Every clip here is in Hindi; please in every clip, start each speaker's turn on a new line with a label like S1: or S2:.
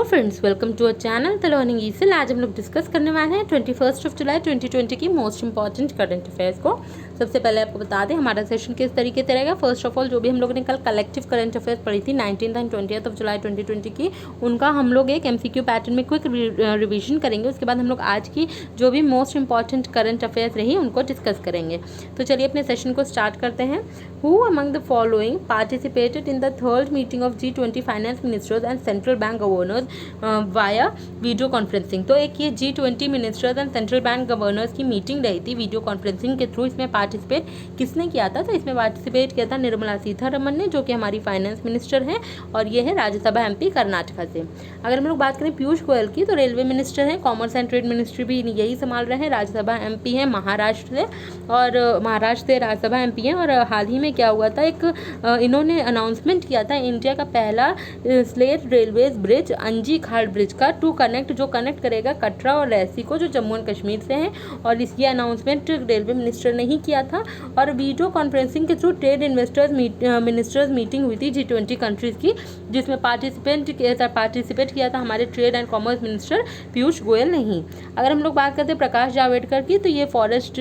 S1: Friends, welcome to our channel the learning easel. आज हम लोग डिस्कस करने वाले हैं 21 जुलाई 2020 की मोस्ट इंपॉर्टेंट करंट अफेयर्स को। सबसे पहले आपको बता दें हमारा सेशन किस तरीके से रहेगा। फर्स्ट ऑफ ऑल, जो भी हम लोगों ने कल कलेक्टिव करंट अफेयर्स पढ़ी थी 19 एंड 20 जुलाई 2020 की, उनका हम लोग एक MCQ पैटर्न में क्विक रिविजन करेंगे। उसके बाद हम लोग आज की जो भी मोस्ट इंपॉर्टेंट करंट अफेयर्स रही उनको डिस्कस करेंगे। तो चलिए अपने सेशन को स्टार्ट करते हैं। Who among the following participated in the third meeting of G20 finance ministers and central bank governors via video conferencing. तो एक ये G20 ministers and central bank governors की मीटिंग रही थी वीडियो कॉन्फ्रेंसिंग के थ्रू। इसमें पार्टिसिपेट किसने किया था? तो इसमें पार्टिसिपेट किया था निर्मला सीतारमण ने, जो कि हमारी फाइनेंस मिनिस्टर हैं, और ये है राज्यसभा MP कर्नाटका से। अगर हम लोग बात करें पीयूष गोयल की, तो रेलवे मिनिस्टर हैं, कॉमर्स एंड ट्रेड मिनिस्ट्री भी यही संभाल रहे हैं। राज्यसभा MP हैं महाराष्ट्र से, और महाराष्ट्र से राज्यसभा MP हैं। और हाल ही में क्या हुआ था, एक इन्होंने अनाउंसमेंट किया था इंडिया का पहला स्लेट रेलवेज ब्रिज अंजी खाड़ ब्रिज का टू कनेक्ट, जो कनेक्ट करेगा कटरा और रैसी को, जो जम्मू एंड कश्मीर से हैं। और ये अनाउंसमेंट रेलवे मिनिस्टर ने ही किया था। और वीडियो कॉन्फ्रेंसिंग के through trade investors ministers meeting हुई थी G20 कंट्रीज़ की, जिसमें पार्टिसिपेट किया था हमारे trade and commerce minister Piyush Goyal ने ही। अगर हम लोग बात करते हैं प्रकाश जावड़ेकर की, तो ये forest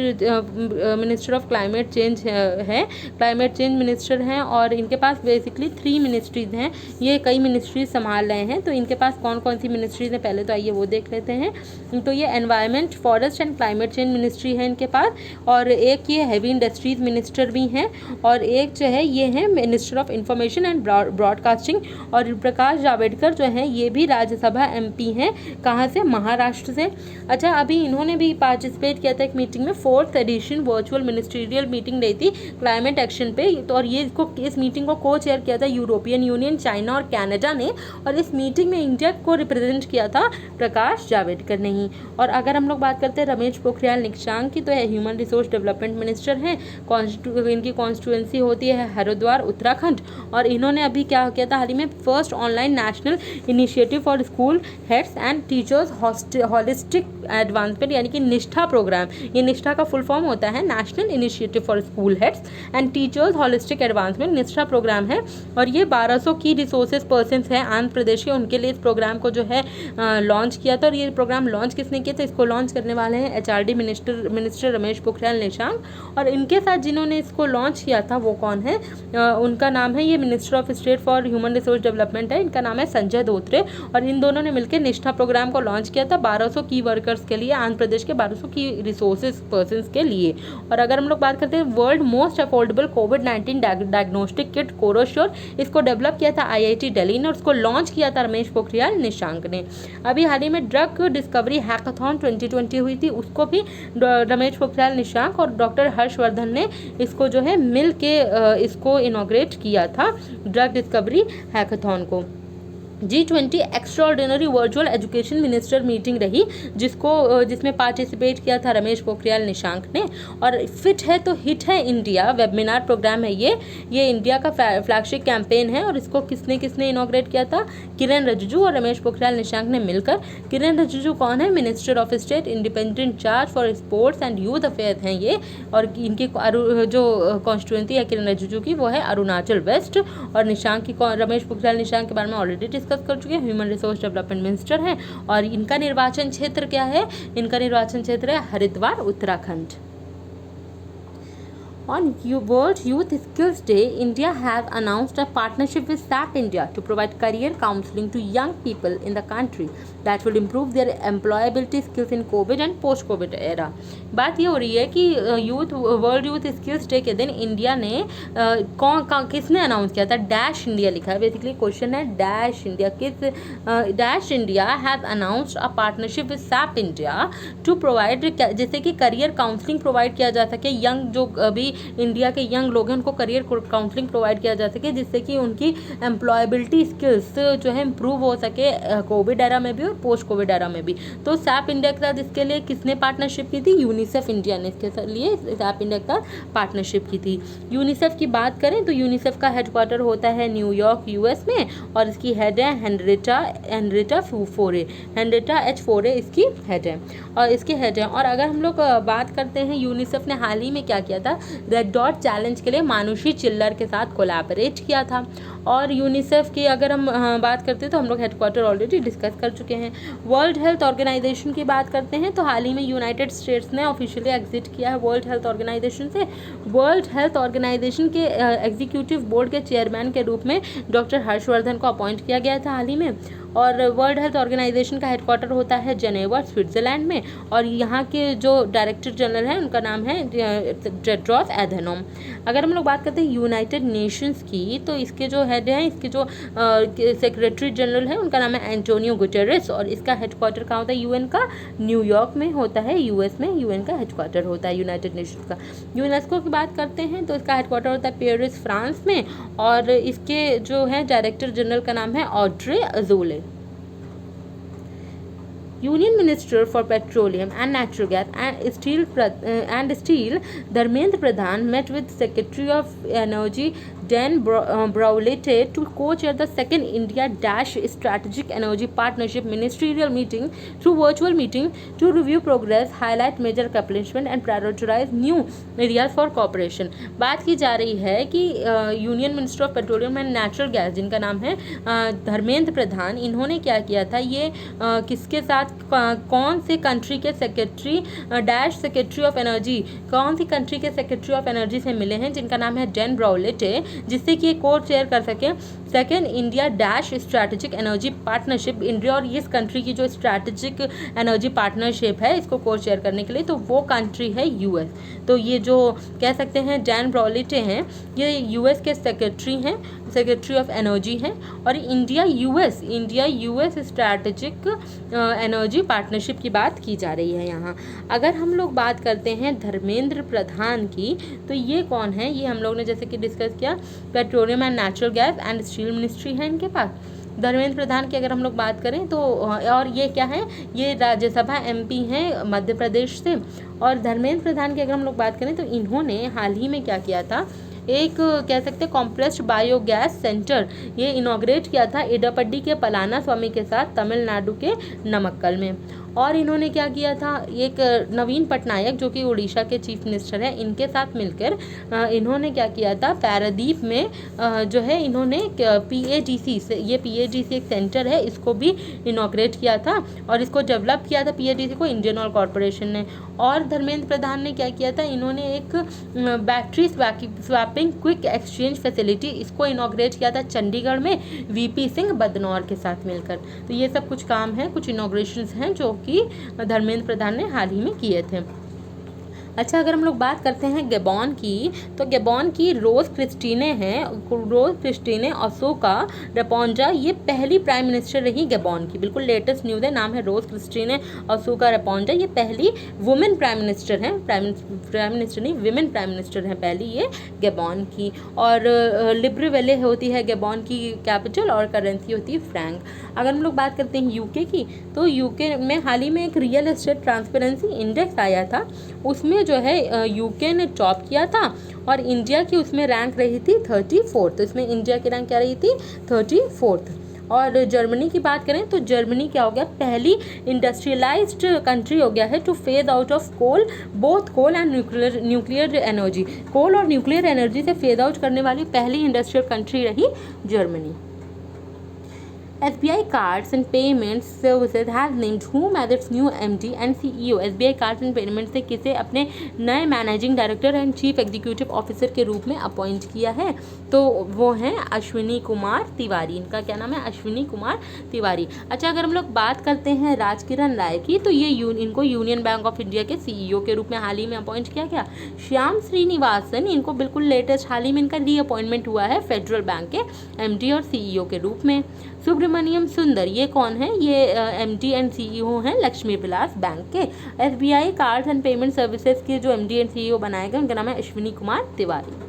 S1: minister of climate change है, क्लाइमेट चेंज मिनिस्टर हैं। और इनके पास बेसिकली 3 मिनिस्ट्रीज़ हैं, ये कई मिनिस्ट्रीज संभाल रहे हैं। तो इनके पास कौन कौन सी मिनिस्ट्रीज हैं पहले तो आइए वो देख लेते हैं। तो ये environment, forest and climate change ministry है इनके पास, और एक ये हैवी इंडस्ट्रीज मिनिस्टर भी हैं, और एक जो है ये है minister of information and broadcasting. और प्रकाश जावड़ेकर जो हैं ये भी राज्यसभा MP हैं, कहाँ से? महाराष्ट्र से। अच्छा, अभी इन्होंने भी पार्टिसिपेट किया था एक मीटिंग में, 4th addition virtual ministerial meeting रही थी क्लाइमेट एक्शन पे। तो और ये इस मीटिंग को को चेयर किया था यूरोपियन यूनियन, चाइना और कनाडा ने, और इस मीटिंग में इंडिया को रिप्रेजेंट किया था प्रकाश जावड़ेकर ने ही। और अगर हम लोग बात करते हैं रमेश पोखरियाल निशंक की, तो ह्यूमन रिसोर्स डेवलपमेंट मिनिस्टर हैं, इनकी कॉन्स्टिट्यूएंसी होती है हरिद्वार उत्तराखंड। और इन्होंने अभी क्या किया था हाल ही में, first online national initiative for school heads and teachers holistic advancement, यानी कि निष्ठा प्रोग्राम। ये निष्ठा का फुल फॉर्म होता है national initiative for school heads and teachers holistic advancement, निष्ठा प्रोग्राम है। और ये 1200 की रिसोर्सेज पर्सन्स हैं आंध्र प्रदेश के, उनके लिए इस प्रोग्राम को जो है लॉन्च किया था। और ये प्रोग्राम लॉन्च किसने किया था? इसको लॉन्च करने वाले हैं HRD मिनिस्टर रमेश पोखरियाल निशंक। और इनके साथ जिन्होंने इसको लॉन्च किया था वो कौन है? उनका नाम है, ये minister of state for human resource development है, इनका नाम है संजय धोत्रे। और इन दोनों ने मिलकर निष्ठा प्रोग्राम को लॉन्च किया था 1200 की वर्कर्स के लिए, आंध्र प्रदेश के 1200 की रिसोर्सेज पर्सन्स के लिए। और अगर हम लोग बात करते हैं वर्ल्ड मोस्ट अफोर्डेबल कोविड-19 डायग्नोस्टिक किट कोरोश्योर, इसको डेवलप किया था IIT दिल्ली ने, और उसको लॉन्च किया था रमेश पोखरियाल निशंक ने। अभी हाल ही में ड्रग डिस्कवरी हैकाथॉन 2020 हुई थी, उसको भी रमेश पोखरियाल निशंक और डॉक्टर हर्षवर्धन ने इसको जो है मिल के इसको इनॉग्रेट किया था, ड्रग डिस्कवरी हैकाथॉन को। G20 extraordinary virtual education minister meeting रही, जिसमें पार्टिसिपेट किया था रमेश पोखरियाल निशंक ने। और फिट है तो हिट है इंडिया वेबिनार प्रोग्राम है ये इंडिया का फ्लैगशिप कैंपेन है। और इसको किसने इनॉग्रेट किया था? किरण रिजिजू और रमेश पोखरियाल निशंक ने मिलकर। किरण रिजिजू कौन है? Minister of state independent charge for sports and youth affairs हैं ये। और इनकी जो कॉन्स्टिट्यूएंसी है किरण रिजिजू की, वो है अरुणाचल वेस्ट। और रमेश पोखरियाल निशंक के बारे में ऑलरेडी डिस्कस कर चुके हैं, ह्यूमन रिसोर्स डेवलपमेंट मिनिस्टर हैं। और इनका निर्वाचन क्षेत्र क्या है? इनका निर्वाचन क्षेत्र है Haridwar Uttarakhand. On World Youth Skills Day, India has announced a partnership with SAP India to provide career counseling to young people in the country that will improve their employability skills in COVID and post-COVID era. बात ये हो रही है कि वर्ल्ड यूथ स्किल्स डे के दिन इंडिया ने किसने अनाउंस किया था? डैश इंडिया लिखा है, बेसिकली क्वेश्चन है dash India. Dash India has announced a partnership with SAP India to provide, जैसे कि करियर काउंसलिंग प्रोवाइड किया जा सके, यंग जो अभी इंडिया के यंग लोग हैं उनको करियर काउंसलिंग प्रोवाइड किया जा सके, जिससे कि उनकी एम्प्लॉयबिलिटी स्किल्स जो है इम्प्रूव हो सके कोविड एरा में भी और पोस्ट कोविड एरा में भी। तो SAP इंडिया के साथ इसके लिए किसने पार्टनरशिप की थी? यूनिसेफ इंडिया ने इसके लिए SAP इंडिया के साथ पार्टनरशिप की थी। यूनिसेफ की बात करें तो यूनिसेफ का हेडक्वार्टर होता है न्यूयॉर्क US में, और इसकी हेड है हेनरिटा H. फोरे इसकी हेड है। और इसके हेड है। और अगर हम लोग बात करते हैं यूनिसेफ ने हाल ही में क्या किया था, रेड डॉट चैलेंज के लिए मानुषी चिल्लर के साथ कोलैबोरेट किया था। और यूनिसेफ की अगर हम बात करते हैं तो हम लोग हेडक्वार्टर ऑलरेडी डिस्कस कर चुके हैं। वर्ल्ड हेल्थ ऑर्गेनाइजेशन की बात करते हैं तो हाल ही में यूनाइटेड स्टेट्स ने ऑफिशियली एग्जिट किया है वर्ल्ड हेल्थ ऑर्गेनाइजेशन से। वर्ल्ड हेल्थ ऑर्गेनाइजेशन के एग्जीक्यूटिव बोर्ड के चेयरमैन के रूप में डॉक्टर हर्षवर्धन को अपॉइंट किया गया था हाल ही में। और वर्ल्ड हेल्थ ऑर्गेनाइजेशन का हेडक्वार्टर होता है जेनेवा स्विट्ज़रलैंड में। और यहाँ के जो डायरेक्टर जनरल हैं उनका नाम है टेड्रोस एधेनोम। अगर हम लोग बात करते हैं यूनाइटेड नेशंस की तो इसके जो हेड हैं, इसके जो सेक्रेटरी जनरल है उनका नाम है एंटोनियो गुटेरेस। और इसका हेडक्वार्टर कहाँ होता है? यूएन का न्यूयॉर्क में होता है, यूएस में यूएन का हेडक्वार्टर होता है यूनाइटेड नेशंस का। यूनेस्को की बात करते हैं तो इसका हेडक्वार्टर होता है पेरिस फ्रांस में। और इसके जो है डायरेक्टर जनरल का नाम है Audrey Azoulay. Union Minister for Petroleum and Natural Gas and Steel Dharmendra Pradhan met with Secretary of Energy Dan Brouillette to co-chair the second India-Strategic Energy Partnership Ministerial Meeting through virtual meeting to review progress, highlight major accomplishment and prioritize new areas for cooperation। बात की जा रही है कि union minister of petroleum and natural gas जिनका नाम है धर्मेंद्र प्रधान, इन्होंने क्या किया था, ये किसके साथ, कौन से कंट्री के सेक्रेटरी ऑफ एनर्जी, कौन सी कंट्री के सेक्रेटरी ऑफ एनर्जी से मिले हैं जिनका नाम है डैन ब्राउलेटे, जिससे कि ये को चेयर कर सके second India strategic energy partnership. India और इस कंट्री की जो स्ट्रैटेजिक एनर्जी पार्टनरशिप है इसको को चेयर करने के लिए, तो वो कंट्री है यूएस। तो ये जो कह सकते हैं डैन ब्राउलेटे हैं, ये यूएस के सेक्रेटरी ऑफ एनर्जी हैं। और India US strategic energy partnership की बात की जा रही है यहाँ। अगर हम लोग बात करते हैं धर्मेंद्र प्रधान की, तो ये कौन है? ये हम लोग ने जैसे कि डिस्कस किया, petroleum and natural gas and steel ministry है इनके पास। धर्मेंद्र प्रधान की अगर हम लोग बात करें तो, और ये क्या है, ये राज्यसभा एमपी हैं मध्य प्रदेश से। और धर्मेंद्र प्रधान की अगर हम लोग बात करें तो इन्होंने हाल ही में क्या किया था, एक कह सकते हैं कॉम्प्रेस्ड बायोगैस सेंटर ये इनॉग्रेट किया था इडापड्डी के पलाना स्वामी के साथ तमिलनाडु के नमक्कल में। और इन्होंने क्या किया था, एक नवीन पटनायक जो कि उड़ीसा के चीफ मिनिस्टर हैं, इनके साथ मिलकर इन्होंने क्या किया था, पारादीप में जो है इन्होंने पीएडीसी से, ये पीएडीसी एक सेंटर है, इसको भी इनॉग्रेट किया था। और इसको डेवलप किया था पीएडीसी को इंडियन ऑयल कॉरपोरेशन ने। और धर्मेंद्र प्रधान ने क्या किया था, इन्होंने एक battery swapping quick exchange facility, इसको इनॉग्रेट किया था चंडीगढ़ में वीपी सिंह बदनौर के साथ मिलकर। तो ये सब कुछ काम है, कुछ इनॉग्रेशंस हैं जो कि धर्मेंद्र प्रधान ने हाल ही में किए थे। अच्छा, अगर हम लोग बात करते हैं गैबॉन की, तो गैबॉन की रोज़ क्रिस्टीने ओसोका रेपोंजा, ये पहली प्राइम मिनिस्टर रही गैबॉन की। बिल्कुल लेटेस्ट न्यूज़ है, नाम है रोज़ क्रिस्टीने ओसोका रेपोंजा। ये पहली वुमेन प्राइम मिनिस्टर हैं, प्राइम मिनिस्टर नहीं, विमेन प्राइम मिनिस्टर हैं पहली ये गैबॉन की। और लिब्रेविले होती है गैबॉन की कैपिटल और करेंसी होती है फ्रैंक। अगर हम लोग बात करते हैं यूके की, तो यूके में हाल ही में एक रियल एस्टेट ट्रांसपेरेंसी इंडेक्स आया था, उसमें जो है यूके ने टॉप किया था और इंडिया की उसमें रैंक रही थी 34। तो इसमें इंडिया की रैंक क्या रही थी, 34। और जर्मनी की बात करें तो जर्मनी क्या हो गया, पहली इंडस्ट्रियलाइज्ड कंट्री हो गया है to phase out of coal, both coal and nuclear energy. Coal और न्यूक्लियर एनर्जी से फेज आउट करने वाली पहली इंडस्ट्रियल कंट्री रही Germany. SBI Cards and Payments Services has named whom as its new MD and CEO। SBI Cards and Payments से किसे अपने नए managing director and chief executive officer के रूप में अपॉइंट किया है, तो वो हैं अश्विनी कुमार तिवारी। इनका क्या नाम है, अश्विनी कुमार तिवारी। अच्छा, अगर हम लोग बात करते हैं राजकिरण राय की, तो ये इनको यूनियन बैंक ऑफ इंडिया के CEO के रूप में हाल ही में अपॉइंट किया गया। श्याम श्रीनिवासन, इनको बिल्कुल लेटेस्ट हाल ही में इनका रीअपॉइंटमेंट हुआ है फेडरल बैंक के MD और CEO के रूप में। सुब्रमण्यम सुंदर, ये कौन है, ये MD एंड CEO हैं लक्ष्मी विलास बैंक के। SBI cards and payment services के जो MD एंड CEO बनाए गए उनका नाम है Ashwini Kumar Tiwari.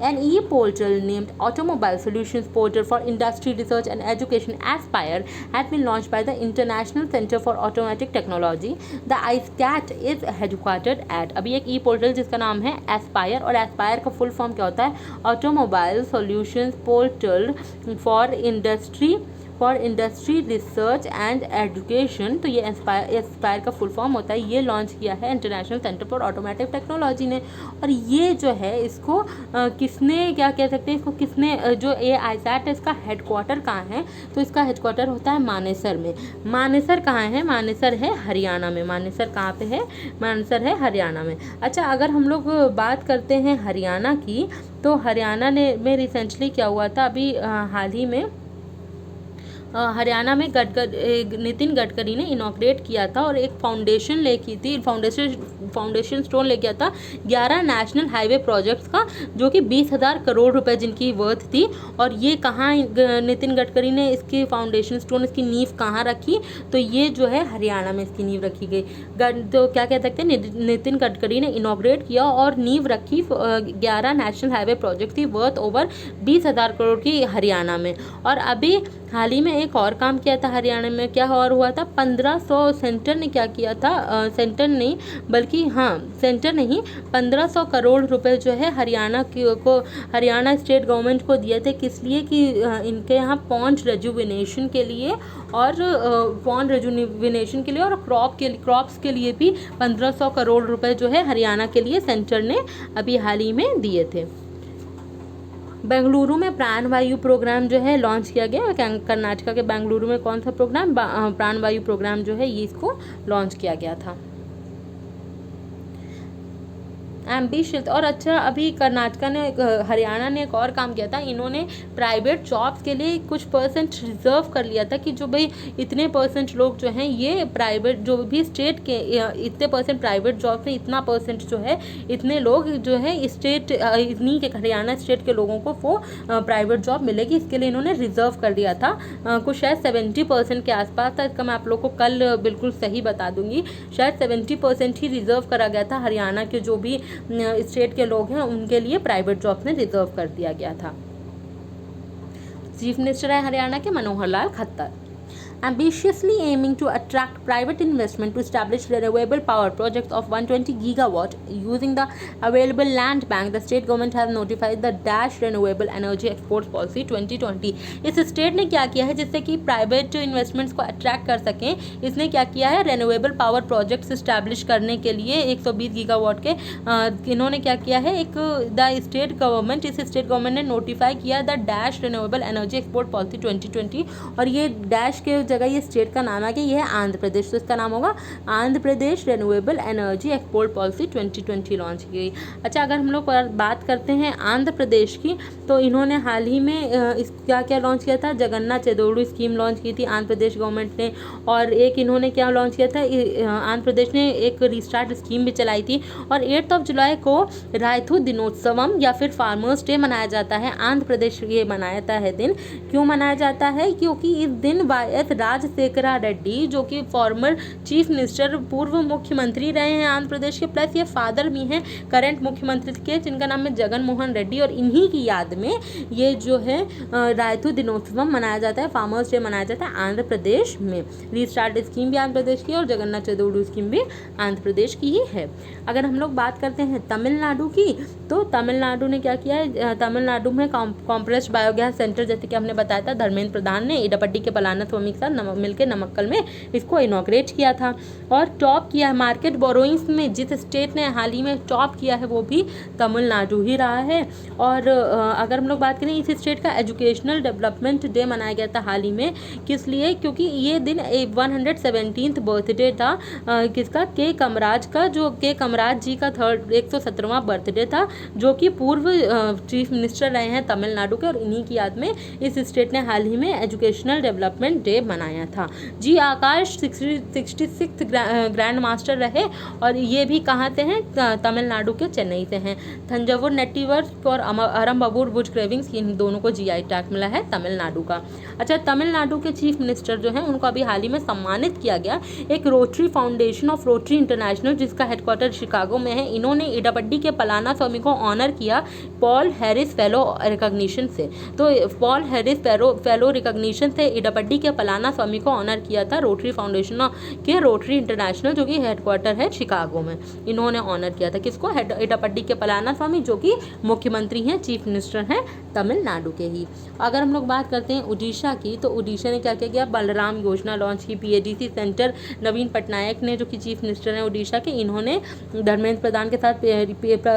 S1: An e-portal named Automobile Solutions Portal for Industry Research and Education Aspire has been launched by the International Center for Automatic Technology. The ISCAT is headquartered at, अभी एक e-portal जिसका नाम है Aspire, और Aspire का फुल फॉर्म क्या होता है, Automobile Solutions Portal for Industry for industry research and education, तो ये एस्पायर का फुल फॉर्म होता है, ये लॉन्च किया है international centre for automotive technology ने। और ये जो है इसको किसने, क्या कह सकते हैं इसको, किसने, जो ये आईसैट है इसका हेडक्वार्टर कहाँ है, तो इसका हेडक्वार्टर होता है मानेसर में। मानेसर कहाँ है, मानेसर है हरियाणा में। मानेसर कहाँ पे है, मानेसर है हरियाणा में। अच्छा, अगर हम लोग बात करते हैं हरियाणा की, तो हरियाणा में रिसेंटली क्या हुआ था, अभी हाल ही में हरियाणा में नितिन गडकरी ने इनॉग्रेट किया था और एक फाउंडेशन लेकी थी, फाउंडेशन स्टोन ले गया था 11 नेशनल हाईवे प्रोजेक्ट्स का, जो कि 20,000 करोड़ रुपए जिनकी वर्थ थी। और ये कहाँ नितिन गडकरी ने इसकी फाउंडेशन स्टोन, इसकी नींव कहाँ रखी, तो ये जो है हरियाणा में इसकी नींव रखी गई। तो क्या कह सकते हैं, नितिन गडकरी ने इनॉग्रेट किया और नींव रखी 11 नेशनल हाईवे प्रोजेक्ट थी वर्थ ओवर 20,000 करोड़ की हरियाणा में। और अभी हाल ही में एक और काम किया था हरियाणा में, क्या और हुआ था, 1500 सेंटर ने क्या किया था, सेंटर नहीं बल्कि सेंटर नहीं 1500 करोड़ रुपए जो है हरियाणा स्टेट गवर्नमेंट को दिए थे। किस लिए, कि इनके यहाँ पॉन्ड रेजुविनेशन के लिए और क्रॉप्स के लिए भी 1500 करोड़ रुपए जो है हरियाणा के लिए सेंटर ने अभी हाल ही में दिए थे। बेंगलुरु में प्राणवायु प्रोग्राम जो है लॉन्च किया गया। कर्नाटका के बेंगलुरु में कौन सा प्रोग्राम, प्राणवायु प्रोग्राम जो है ये इसको लॉन्च किया गया था। एम्बिशियस। और अच्छा, अभी कर्नाटका ने, हरियाणा ने एक और काम किया था, इन्होंने प्राइवेट जॉब्स के लिए कुछ परसेंट रिजर्व कर लिया था कि जो भाई इतने परसेंट लोग जो हैं ये प्राइवेट, जो भी स्टेट के इतने परसेंट प्राइवेट जॉब में, इतना परसेंट जो है इतने लोग जो है स्टेट, इतनी के हरियाणा स्टेट के लोगों को वो प्राइवेट जॉब मिलेगी, इसके लिए इन्होंने रिजर्व कर लिया था। कुछ शायद 70% के आसपास था, इसका मैं आप लोग को कल बिल्कुल सही बता दूंगी। शायद 70% ही रिजर्व करा गया था, हरियाणा के जो भी स्टेट के लोग हैं उनके लिए प्राइवेट जॉब्स में रिजर्व कर दिया गया था। चीफ मिनिस्टर है हरियाणा के Manohar Lal Khattar. Ambitiously aiming to attract private investment to establish renewable power projects of 120 gigawatt using the available land bank, the state government has notified the Dash Renewable Energy Exports Policy 2020। इस स्टेट ने क्या किया है जिससे कि प्राइवेट इन्वेस्टमेंट्स को अट्रैक्ट कर सकें, इसने क्या किया है, रेन्यूएबल पावर प्रोजेक्ट्स इस्टेब्लिश करने के लिए 120 गीगावाट के इन्होंने क्या किया है, एक द स्टेट गवर्नमेंट, इस स्टेट गवर्नमेंट ने नोटिफाई किया the dash renewable energy export policy 2020। और ये डैश के जगह ये स्टेट का नाम है कि यह है आंध्र प्रदेश, तो इसका नाम होगा Andhra Pradesh renewable energy export policy 2020 launch की गई। अच्छा, अगर हम लोग बात करते हैं आंध्र प्रदेश की, तो इन्होंने हाल ही में इस क्या लॉन्च किया था, जगन्नाथ चेदोड़ू स्कीम लॉन्च की थी आंध्र प्रदेश गवर्नमेंट ने। और एक इन्होंने क्या लॉन्च किया था, आंध्र प्रदेश ने एक रिस्टार्ट स्कीम भी चलाई थी। और 8 जुलाई को रायथू दिनोत्सवम या फिर फार्मर्स डे मनाया जाता है। आंध्र प्रदेश ये मनाता है दिन, क्यों मनाया जाता है, क्योंकि इस दिन वाई.एस. राजशेखरा रेड्डी, जो कि फॉर्मर चीफ मिनिस्टर, पूर्व मुख्यमंत्री रहे हैं आंध्र प्रदेश के, प्लस ये फादर भी हैं करंट मुख्यमंत्री के, जिनका नाम है जगन मोहन रेड्डी। और इन्हीं की याद में ये जो है रायथू दिनोत्सवम मनाया जाता है, फार्मर्स डे मनाया जाता है आंध्र प्रदेश में। रिस्टार्ट स्कीम भी आंध्र प्रदेश की और जगन्नाथ चेदोड़ू स्कीम भी आंध्र प्रदेश की ही है। अगर हम लोग बात करते हैं तमिलनाडु की, तो तमिलनाडु ने क्या किया है, तमिलनाडु में कॉम्प्रेस्ड बायोगैस सेंटर, जैसे कि हमने बताया था, धर्मेंद्र प्रधान ने इडपट्टी के पलानीस्वामी के साथ मिलकर नमक्कल में इसको इनॉग्रेट किया था। और टॉप किया है मार्केट बोरोइंग्स में, जिस स्टेट ने हाल ही में टॉप किया है वो भी तमिलनाडु ही रहा है। और अगर हम लोग बात करें, इस स्टेट का एजुकेशनल डेवलपमेंट डे मनाया गया था हाल ही में। किस लिए, क्योंकि ये दिन 117th बर्थडे था किसका, के कमराज का, जो के कमराज जी का 117वां बर्थडे था, जो कि पूर्व चीफ मिनिस्टर रहे हैं तमिलनाडु के। और इन्हीं की याद में इस स्टेट ने हाल ही में एजुकेशनल डेवलपमेंट डे मनाया था। जी आकाश 66th ग्रैंड मास्टर रहे, और ये भी कहाँ से हैं, तमिलनाडु के चेन्नई से हैं। थंजावुर नेटवर्क और अरम्बावूर बुज क्रेविंग्स, इन दोनों को जीआई टैग मिला है तमिलनाडु का। अच्छा, तमिलनाडु के चीफ मिनिस्टर जो हैं उनको अभी हाल ही में सम्मानित किया गया एक rotary foundation of rotary international, जिसका हेडक्वार्टर शिकागो में है। इन्होंने इडपट्टी के पलानीस्वामी को ऑनर किया पॉल हैरिस फेलो रिकॉग्निशन से। तो पॉल हैरिस फेलो रिकॉग्निशन से इडपट्टी के पलाना स्वामी को ऑनर किया था रोटरी फाउंडेशन के रोटरी इंटरनेशनल जो कि हेडक्वार्टर है शिकागो में, इन्होंने ऑनर किया था। किसको? एटापट्टी के पलाना स्वामी जो कि मुख्यमंत्री हैं, चीफ मिनिस्टर हैं तमिलनाडु के ही। अगर हम लोग बात करते हैं उड़ीसा की, तो उड़ीसा ने क्या क्या किया? बलराम योजना लॉन्च की, पीएडीसी सेंटर नवीन पटनायक ने जो कि चीफ मिनिस्टर हैं उड़ीसा के, इन्होंने धर्मेंद्र प्रधान के साथ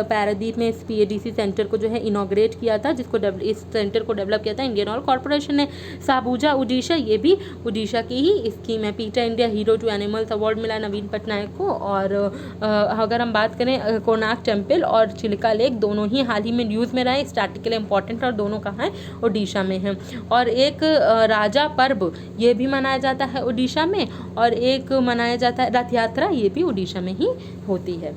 S1: पारादीप में इस पीएडीसी सेंटर को जो है इनॉग्रेट किया था, जिसको इस सेंटर को डेवलप किया था इंडियन ऑयल कॉर्पोरेशन ने। साबूजा उड़ीसा, ये भी उड़ीसा की ही स्कीम है। PETA India hero to animals award मिला नवीन पटनायक को। और अगर हम बात करें कोणार्क टेम्पल और चिलिका लेक, दोनों ही हाल ही में न्यूज़ में रहे, स्टैटिकली इंपॉर्टेंट, और दोनों कहाँ हैं? उड़ीसा में हैं। और एक राजा पर्व ये भी मनाया जाता है उड़ीसा में, और एक मनाया जाता है रथ यात्रा, ये भी उड़ीसा में ही होती है।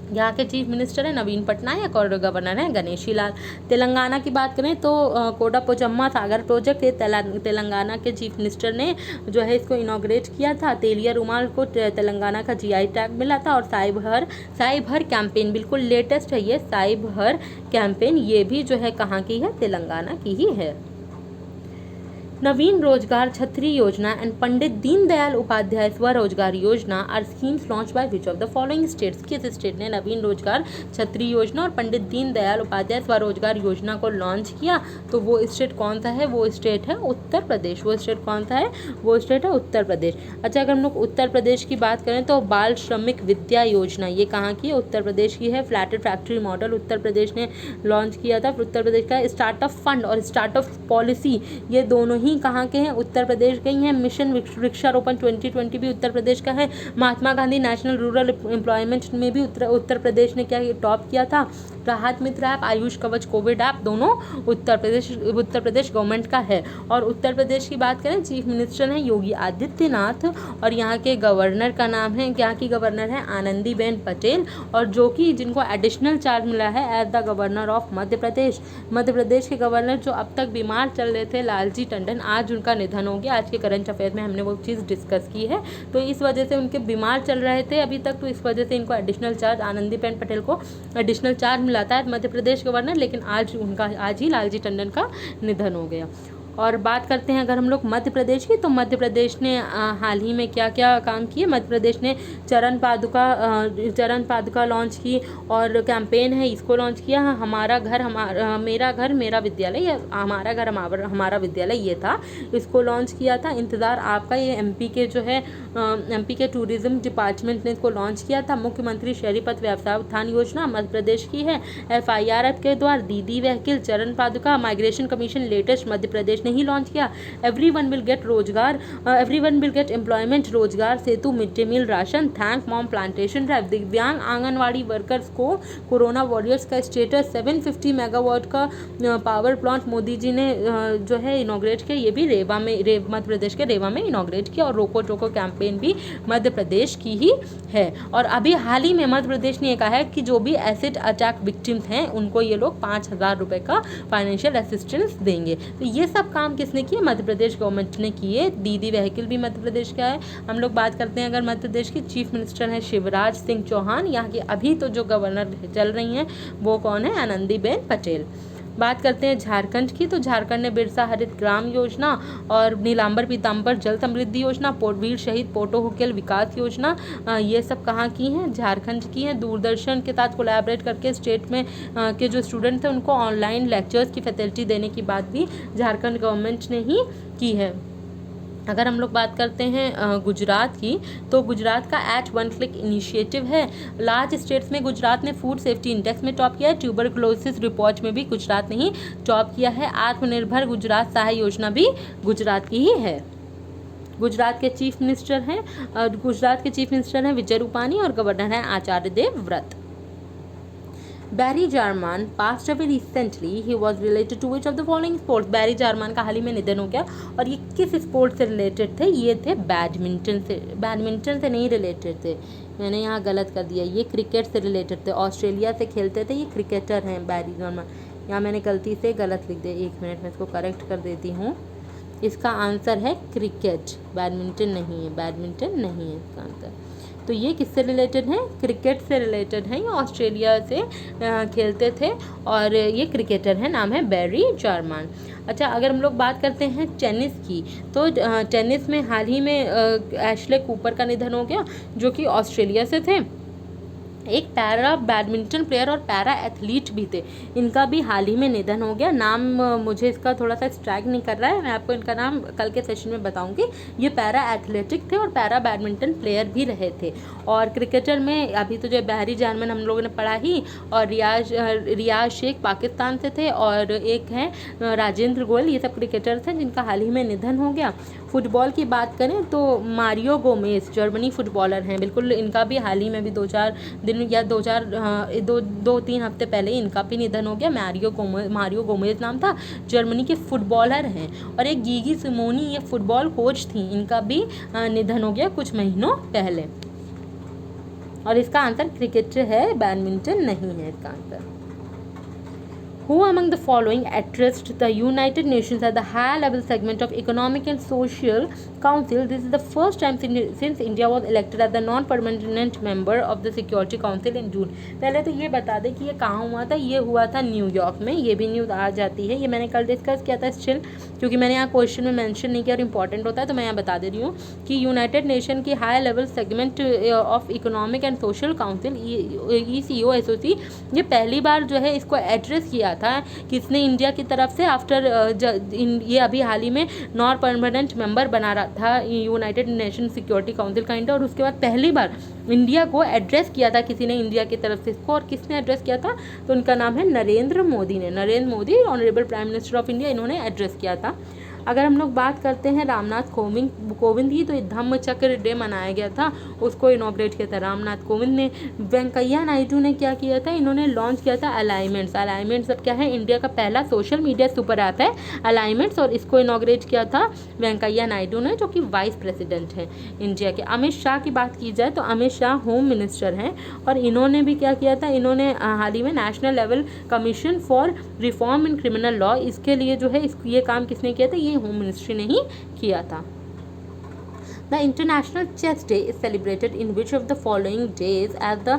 S1: यहाँ के चीफ मिनिस्टर है नवीन पटनायक और गवर्नर है गणेशी लाल। तेलंगाना की बात करें तो कोडापोचम्मा सागर प्रोजेक्ट, ये तेलंगाना के चीफ मिनिस्टर ने जो है इसको इनॉग्रेट किया था। तेलिया रुमाल को तेलंगाना का जीआई टैग मिला था। और साई भर कैंपेन बिल्कुल लेटेस्ट है, ये साई भर कैंपेन, ये भी जो है कहाँ की है? तेलंगाना की ही है। नवीन रोजगार छतरी योजना and Pandit Deendayal Upadhyay Swarojgar Yojana are schemes launched by which of the following states? किस स्टेट ने नवीन रोजगार छतरी योजना और पंडित दीनदयाल उपाध्याय स्वरोजगार योजना को लॉन्च किया? तो वो स्टेट कौन सा है? वो स्टेट है उत्तर प्रदेश। वो स्टेट कौन सा है? वो स्टेट है उत्तर प्रदेश। अच्छा, अगर हम लोग उत्तर प्रदेश की बात करें तो बाल श्रमिक विद्या योजना, ये कहाँ की है? उत्तर प्रदेश की है। Flatted factory model Uttar Pradesh ने लॉन्च किया था। उत्तर प्रदेश का स्टार्टअप फंड और स्टार्टअप पॉलिसी, ये दोनों ही कहाँ के हैं? उत्तर प्रदेश के ही हैं। मिशन वृक्षारोपण 2020 भी उत्तर प्रदेश का है। Mahatma Gandhi national rural employment में भी उत्तर प्रदेश ने क्या टॉप किया था। राहत मित्र ऐप, आयुष कवच कोविड ऐप, दोनों उत्तर प्रदेश गवर्नमेंट का है। और उत्तर प्रदेश की बात करें, चीफ मिनिस्टर हैं योगी आदित्यनाथ, और यहाँ के गवर्नर का नाम है, यहाँ की गवर्नर है आनंदीबेन पटेल, और जो कि जिनको एडिशनल चार्ज मिला है as the governor of Madhya Pradesh. Madhya Pradesh के गवर्नर जो अब तक बीमार चल रहे थे, लालजी टंडन, आज उनका निधन हो गया। आज के करंट अफेयर में हमने वो चीज़ डिस्कस की है। तो इस वजह से उनके बीमार चल रहे थे अभी तक, तो इस वजह से इनको एडिशनल चार्ज, आनंदीबेन पटेल को एडिशनल चार्ज मिलाता है मध्य प्रदेश गवर्नर, लेकिन आज ही लालजी टंडन का निधन हो गया। और बात करते हैं अगर हम लोग मध्य प्रदेश की, तो मध्य प्रदेश ने हाल ही में क्या क्या काम किए? मध्य प्रदेश ने चरण पादुका लॉन्च की, और कैंपेन है इसको लॉन्च किया, हमारा घर मेरा घर मेरा विद्यालय, या हमारा घर हमारा विद्यालय, ये था, इसको लॉन्च किया था। इंतज़ार आपका, ये एमपी के जो है एमपी के टूरिज्म डिपार्टमेंट ने इसको लॉन्च किया था। मुख्यमंत्री शहरी पथ व्यवसाय उत्थान योजना मध्य प्रदेश की है। FIR के द्वारा दीदी व्हीकल, चरण पादुका, migration commission latest Madhya Pradesh ने ही लॉन्च किया। Everyone will get employment, Rozgar Setu, mid day meal ration, thank mom plantation drive, दिव्यांग आंगनवाड़ी वर्कर्स को कोरोना वॉरियर्स का स्टेटस, 750 मेगावाट का पावर प्लांट मोदी जी ने जो है इनॉग्रेट किया, ये भी मध्य प्रदेश के रेवा में इनॉग्रेट किया। और रोको टोको कैंपेन भी मध्य प्रदेश की ही है। और अभी हाल ही में मध्य प्रदेश ने कहा है कि जो भी एसिड अटैक विक्टिम्स हैं उनको ये लोग 5,000 रुपये का फाइनेंशियल असिस्टेंस देंगे। तो ये सब काम किसने किए? मध्य प्रदेश गवर्नमेंट ने किए। दीदी व्हीकल भी मध्य प्रदेश का है। हम लोग बात करते हैं अगर मध्य प्रदेश की, चीफ मिनिस्टर हैं शिवराज सिंह चौहान। यहाँ की अभी तो जो गवर्नर चल रही हैं वो कौन है? आनंदीबेन पटेल। बात करते हैं झारखंड की, तो झारखंड ने बिरसा हरित ग्राम योजना और नीलांबर पीताम्बर जल समृद्धि योजना, पोर्टवीर शहीद पोटो हुकेल विकास योजना, ये सब कहाँ की हैं? झारखंड की हैं। दूरदर्शन के साथ कोलैबोरेट करके स्टेट में के जो स्टूडेंट थे उनको ऑनलाइन लेक्चर्स की फैसिलिटी देने की बात भी झारखंड गवर्नमेंट ने ही की है। अगर हम लोग बात करते हैं गुजरात की, तो गुजरात का एट वन क्लिक इनिशिएटिव है। लार्ज स्टेट्स में गुजरात ने फूड सेफ्टी इंडेक्स में टॉप किया है। ट्यूबरकुलोसिस रिपोर्ट में भी गुजरात ने ही टॉप किया है। आत्मनिर्भर गुजरात सहाय योजना भी गुजरात की ही है। गुजरात के चीफ मिनिस्टर हैं विजय रूपानी, और गवर्नर हैं आचार्य देवव्रत। बैरी German passed away recently. He was related to which of the following sports? बैरी जार्मान का हाल ही में निधन हो गया, और ये किस स्पोर्ट से रिलेटेड थे? ये थे बैडमिंटन से नहीं रिलेटेड थे, मैंने यहाँ गलत कर दिया, ये क्रिकेट से रिलेटेड थे। ऑस्ट्रेलिया से खेलते थे, ये क्रिकेटर हैं बैरी जार्मान। यहाँ मैंने गलती से गलत लिख दिया, 1 मिनट में इसको करेक्ट कर देती हूँ। इसका आंसर है क्रिकेट, बैडमिंटन नहीं है इसका आंसर। तो ये किससे रिलेटेड है? क्रिकेट से रिलेटेड है। ये ऑस्ट्रेलिया से खेलते थे और ये क्रिकेटर है, नाम है बैरी जर्मन। अच्छा, अगर हम लोग बात करते हैं टेनिस की, तो टेनिस में हाल ही में एशले कूपर का निधन हो गया, जो कि ऑस्ट्रेलिया से थे। एक पैरा बैडमिंटन प्लेयर और पैरा एथलीट भी थे, इनका भी हाल ही में निधन हो गया। नाम मुझे इसका थोड़ा सा स्ट्राइक नहीं कर रहा है, मैं आपको इनका नाम कल के सेशन में बताऊंगी। ये पैरा एथलेटिक थे और पैरा बैडमिंटन प्लेयर भी रहे थे। और क्रिकेटर में अभी तो जो बैरी जर्मन हम लोगों ने पढ़ा ही, और रियाज शेख पाकिस्तान से थे, और एक हैं राजेंद्र गोयल, ये सब क्रिकेटर थे जिनका हाल ही में निधन हो गया। फुटबॉल की बात करें तो मारियो गोमेज जर्मनी फुटबॉलर हैं, बिल्कुल इनका भी हाल ही में भी 2-4 दिन या 2-3 हफ्ते पहले इनका भी निधन हो गया। मारियो गोमेज नाम था, जर्मनी के फुटबॉलर हैं। और एक गीगी सिमोनी, ये फुटबॉल कोच थी, इनका भी निधन हो गया कुछ महीनों पहले। और इसका आंसर क्रिकेट है, बैडमिंटन नहीं है इसका answer. Who among the following addressed the United Nations at the high level segment of Economic and Social Council? This is the first time since India was elected as the non-permanent member of the Security Council in June. पहले तो ये बता दें कि ये कहाँ हुआ था। ये हुआ था न्यूयॉर्क में, ये भी न्यूज़ आ जाती है, ये मैंने कल डिस्कस किया था स्टिल, क्योंकि मैंने यहाँ क्वेश्चन में मेंशन नहीं किया और इंपॉर्टेंट होता है तो मैं यहाँ बता दे रही हूँ कि यूनाइटेड नेशन की high level segment of economic and social council ECOSOC, ये पहली बार जो है इसको एड्रेस किया था किसने? इंडिया की तरफ से। आफ्टर ये अभी हाल ही में नॉन परमानेंट मेंबर बना रहा था यूनाइटेड नेशन सिक्योरिटी काउंसिल का इंडिया, और उसके बाद पहली बार इंडिया को एड्रेस किया था किसी ने इंडिया की तरफ से इसको। और किसने एड्रेस किया था? तो उनका नाम है नरेंद्र मोदी ने। Narendra Modi honourable prime minister of India, इन्होंने एड्रेस किया था। अगर हम लोग बात करते हैं रामनाथ कोविंद की, तो ये धम्म चक्र डे मनाया गया था, उसको इनॉग्रेट किया था रामनाथ कोविंद ने। वेंकैया नायडू ने क्या किया था? इन्होंने लॉन्च किया था अलाइनमेंट्स। अब क्या है, इंडिया का पहला सोशल मीडिया सुपर ऐप है अलाइनमेंट्स, और इसको इनॉग्रेट किया था वेंकैया नायडू ने, जो कि वाइस प्रेसिडेंट हैं इंडिया के। अमित शाह की बात की जाए तो अमित शाह होम मिनिस्टर हैं, और इन्होंने भी क्या किया था? इन्होंने हाल ही में national level commission for reform in criminal law, इसके लिए जो है ये काम किसने किया था? ये होम मिनिस्ट्री ने ही किया था। The International Chess Day is celebrated in which of the following days as the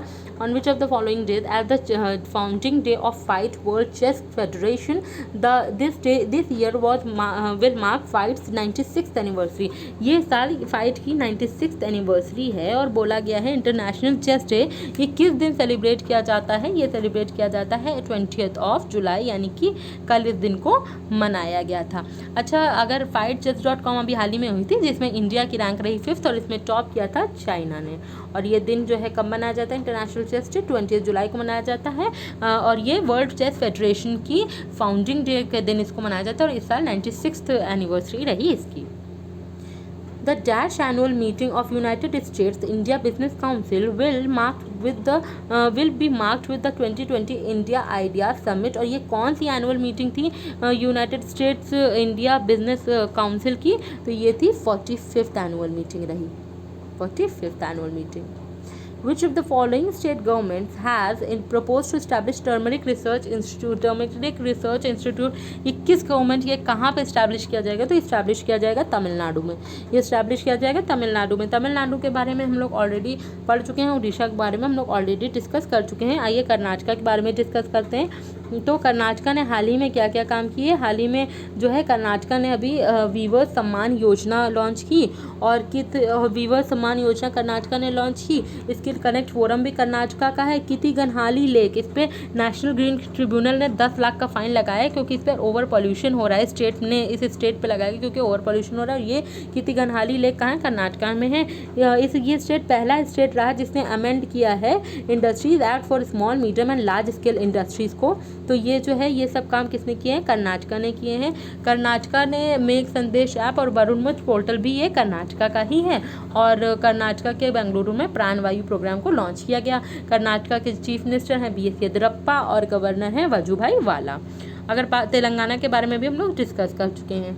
S1: founding day of FIGHT World Chess Federation. This year will mark FIGHT's 96th anniversary. ये साल FIGHT की 96th एनिवर्सरी है, और बोला गया है इंटरनेशनल चेस डे ये किस दिन सेलिब्रेट किया जाता है? ये सेलिब्रेट किया जाता है 20 जुलाई, यानी कि कल इस दिन को मनाया गया था। अच्छा, अगर fightchess.com अभी हाल ही में हुई थी, जिसमें इंडिया की रैंक रही 5th, और इसमें टॉप किया था चाइना ने। और ये दिन जो है कब मनाया जाता है? इंटरनेशनल चेस डे 20 जुलाई को मनाया जाता है, और ये वर्ल्ड चेस फेडरेशन की फाउंडिंग डे के दिन इसको मनाया जाता है, और इस साल 96th एनिवर्सरी रही इसकी। The Dash annual meeting of United States India Business Council will be marked with the 2020 India Ideas Summit। और ये कौन सी एनुअल मीटिंग थी United states India business council की? तो ये थी 45th एनुअल मीटिंग रही, 45th annual meeting. Which of the following state governments has proposed to establish turmeric research institute? ये किस गवर्नमेंट, ये कहाँ पे इस्टेब्लिश किया जाएगा? तो इस्टेब्लिश किया जाएगा तमिलनाडु में। ये इस्टेब्लिश किया जाएगा तमिलनाडु में। तमिलनाडु के बारे में हम लोग ऑलरेडी पढ़ चुके हैं, उड़ीसा के बारे में हम लोग ऑलरेडी डिस्कस कर चुके हैं। आइए कर्नाटका के बारे में डिस्कस करते हैं। तो कर्नाटका ने हाल ही में क्या क्या काम किए? हाल ही में जो है कर्नाटका ने अभी वीवर सम्मान योजना लॉन्च की, और वीवर सम्मान योजना कर्नाटका ने लॉन्च की। इसके कनेक्ट फोरम भी कर्नाटका का है। कितिगनहाली लेक, इस पे नेशनल ग्रीन ट्रिब्यूनल ने 10 लाख का फाइन लगाया, क्योंकि इस पर ओवर पॉल्यूशन हो रहा है। स्टेट ने इस स्टेट पे लगाया क्योंकि ओवर पॉल्यूशन हो रहा है। ये कितिगनहाली लेक कहाँ है? कर्नाटका में है। ये स्टेट पहला स्टेट रहा जिसने अमेंड किया है industries act for small medium and large scale industries को। तो ये जो है ये सब काम किसने किए हैं? कर्नाटका ने किए हैं। कर्नाटका ने मेक संदेश ऐप और वरुणमुख पोर्टल भी ये कर्नाटका का ही है, और कर्नाटका के बेंगलुरु में प्राणवायु प्रोग्राम को लॉन्च किया गया। कर्नाटका के चीफ मिनिस्टर हैं BS येदियुरप्पा, और गवर्नर हैं वजुभाई वाला। अगर तेलंगाना के बारे में भी हम लोग डिस्कस कर चुके हैं।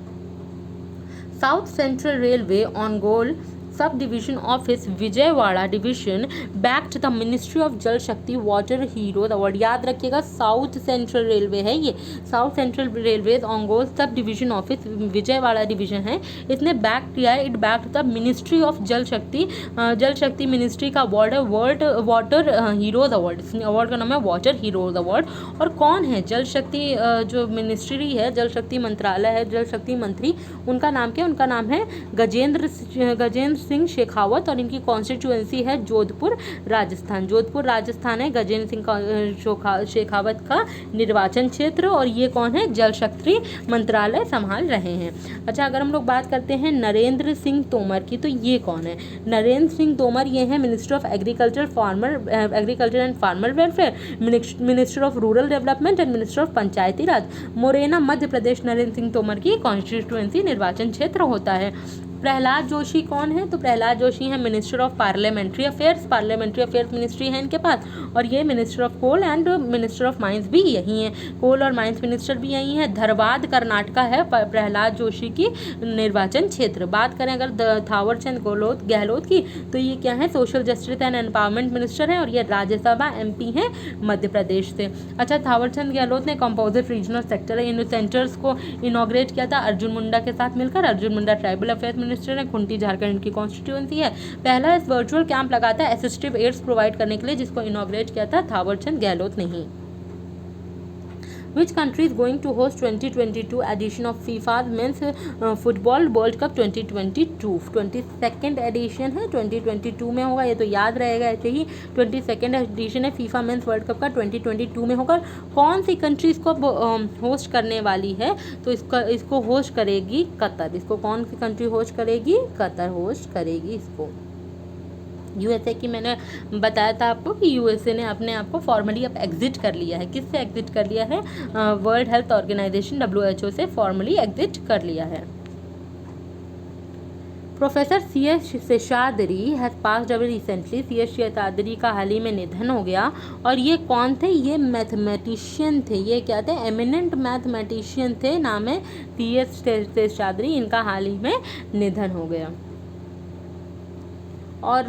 S1: South central railway on goal sub division office Vijayawada division backed the ministry of जल शक्ति वाटर हीरो अवार्ड। याद रखिएगा साउथ सेंट्रल रेलवे है ये, south central railway Ongole sub division office Vijayawada division है, इसने बैक किया है, it backed the ministry of जल शक्ति मिनिस्ट्री का अवार्ड है वर्ल्ड वाटर हीरोज अवार्ड। इस अवार्ड का नाम है वाटर हीरोज अवार्ड। और कौन है जल शक्ति जो मिनिस्ट्री है, जल शक्ति मंत्रालय है, जल शक्ति मंत्री, उनका नाम क्या है? उनका नाम है गजेंद्र सिंह शेखावत और इनकी कॉन्स्टिट्यूएंसी है जोधपुर राजस्थान। जोधपुर राजस्थान है गजेंद्र सिंह शेखावत का निर्वाचन क्षेत्र। और ये कौन है? जल शक्ति मंत्रालय संभाल रहे हैं। अच्छा, अगर हम लोग बात करते हैं नरेंद्र सिंह तोमर की, तो ये कौन है? नरेंद्र सिंह तोमर ये है minister of agriculture and farmer welfare, minister of rural development and minister of Panchayati Raj. Morena Madhya Pradesh Narendra Singh Tomar की कॉन्स्टिट्यूएंसी निर्वाचन क्षेत्र होता है। प्रहलाद जोशी कौन है? तो प्रहलाद जोशी है minister of parliamentary affairs ministry है इनके पास। और ये minister of coal and minister of mines भी यही है, कोल और माइंस मिनिस्टर भी यही है। धरवाद कर्नाटका है प्रहलाद जोशी की निर्वाचन क्षेत्र। बात करें अगर थावरचंद गहलोत की, तो ये क्या है? Social justice and empowerment minister है और ये राज्यसभा MP है मध्य प्रदेश से। अच्छा, थावरचंद गहलोत ने कंपोजिट रीजनल सेंटर्स को इनॉग्रेट किया था अर्जुन मुंडा के साथ मिलकर। Arjun Munda tribal affairs minister है, खुंटी झारखंड की कॉन्स्टिट्यूएंसी है। पहला इस वर्चुअल कैंप लगाता है असिस्टिव एड्स प्रोवाइड करने के लिए, जिसको इनॉग्रेट किया था थावरचंद गहलोत ने ही। Which country is going to host 2022 edition of FIFA Men's Football World Cup 2022? 22nd addition है, 2022 में होगा, ये तो याद रहेगा ऐसे ही। 22nd एडिशन है फीफा मेंस वर्ल्ड कप का, 2022 में होगा। कौन सी कंट्री इसको होस्ट करने वाली है? तो इसको होस्ट करेगी कतर। इसको कौन सी कंट्री होस्ट करेगी? कतर होस्ट करेगी इसको। USA की मैंने बताया था आपको कि USA ने अपने आप को फॉर्मली अब एग्जिट कर लिया है। किससे एग्जिट कर लिया है? वर्ल्ड हेल्थ ऑर्गेनाइजेशन WHO से फॉर्मली एग्जिट कर लिया है। Professor CS Seshadri has passed away recently. CS Seshadri का हाल ही में निधन हो गया। और ये कौन थे? ये मैथमेटिशियन थे। ये क्या थे? एमिनेंट मैथमेटिशियन थे। नाम है CS शेषाद्री। इनका हाल ही में निधन हो गया। और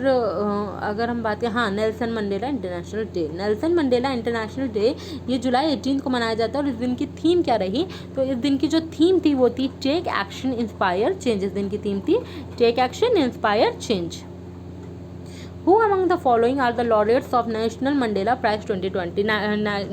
S1: अगर हम बात करें, हाँ, Nelson Mandela international day. Nelson Mandela international day ये जुलाई 18 को मनाया जाता है। और इस दिन की थीम क्या रही? तो इस दिन की जो थीम थी वो थी टेक एक्शन इंस्पायर चेंज। इस दिन की थीम थी take action inspire change. Who among the following are the laureates of National Mandela Prize 2020?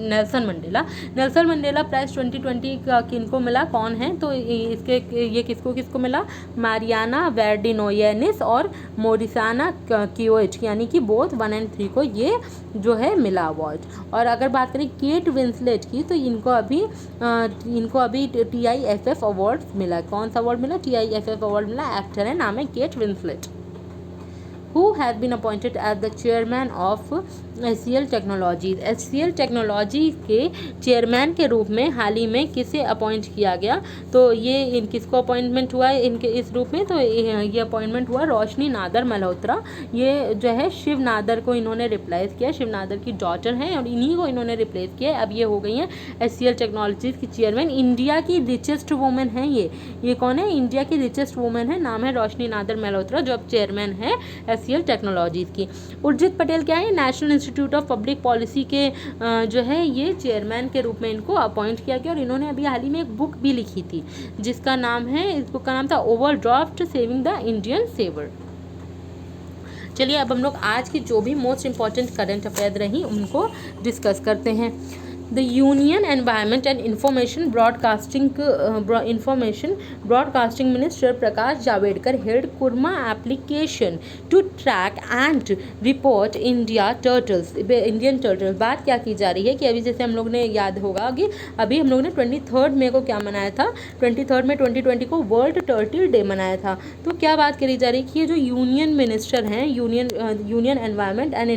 S1: Nelson Mandela prize 2020 का किनको मिला? कौन है? तो ये किसको मिला? मारियाना वर्डिनोयेनिस और मोरिसाना कियोइच, यानी कि बोथ 1 और 3 को ये जो है मिला अवार्ड। और अगर बात करें केट विंसलेट की, तो इनको अभी TIFF अवार्ड मिला। कौन सा अवार्ड मिला? TIFF अवार्ड मिला। एक्टर है, नाम है Kate Winslet. Who has been appointed as the chairman of HCL Technologies? HCL Technologies के चेयरमैन के रूप में हाल ही में किसे अपॉइंट किया गया? तो ये किसको अपॉइंटमेंट हुआ है इनके इस रूप में? तो ये अपॉइंटमेंट हुआ रोशनी नादर मल्होत्रा। ये जो है शिव नादर को इन्होंने रिप्लेस किया। शिव नादर की डॉटर हैं और इन्हीं को इन्होंने रिप्लेस किया। अब ये हो गई हैं HCL टेक्नोलॉजीज़ की चेयरमैन। इंडिया की रिचेस्ट वुमेन है ये कौन है? इंडिया की रिचेस्ट वुमेन है, नाम है रोशनी नादर मल्होत्रा, जो अब चेयरमैन है HCL टेक्नोलॉजीज़ की। उर्जित पटेल क्या है? National institute of public policy के जो है ये चेयरमैन के रूप में इनको अपॉइंट किया गया। और इन्होंने अभी हाल ही में एक बुक भी लिखी थी जिसका नाम है, इस बुक का नाम था overdraft saving the Indian saver. चलिए अब हम लोग आज की जो भी मोस्ट इंपॉर्टेंट करंट अफेयर रही उनको डिस्कस करते हैं। The Union Environment and Information Broadcasting Minister Prakash Javadekar held Kurma application to track and report Indian turtles। बात क्या की जा रही है कि अभी जैसे हम लोग ने याद होगा कि अभी हम लोग ने 23 मई को क्या मनाया था? 23 मई 2020 को वर्ल्ड टर्टल डे मनाया था। तो क्या बात करी जा रही है कि ये जो यूनियन मिनिस्टर हैं, union environment and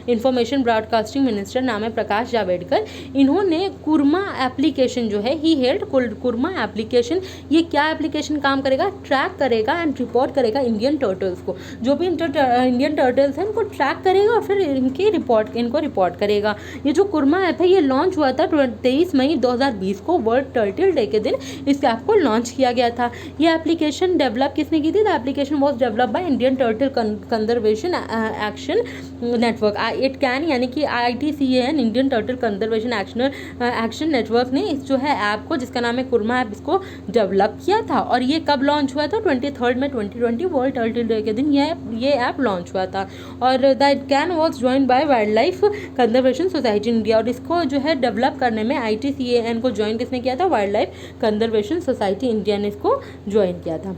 S1: information broadcasting minister, नाम है प्रकाश जावड़ेकर, अंदर इन्होंने कुरमा एप्लीकेशन जो है, ही हेल्ड कुरमा एप्लीकेशन। ये क्या एप्लीकेशन काम करेगा? ट्रैक करेगा एंड रिपोर्ट करेगा इंडियन टर्टल्स को। जो भी इंडियन टर्टल्स हैं उनको ट्रैक करेगा और फिर इनको रिपोर्ट करेगा। ये जो कुरमा ऐप है ये लॉन्च हुआ था 23 मई 2020 को, वर्ल्ड टर्टल डे के दिन इस ऐप को लॉन्च किया गया था। ये एप्लीकेशन डेवलप किसने की थी? The application was develop by Indian turtle conservation action network. It can यानी कि ITCAN, Indian turtle conservation action network ने इस जो है ऐप को, जिसका नाम है कुरमा ऐप, इसको डेवलप किया था। और ये कब लॉन्च हुआ था? 23 मई 2020 वर्ल्ड टर्टल डे के दिन ये ऐप लॉन्च हुआ था। और the can was join by wild life conservation society India. और इसको जो है डेवलप करने में ITCAN को ज्वाइन किसने किया था? Wild life conservation society India ने इसको ज्वाइन किया था।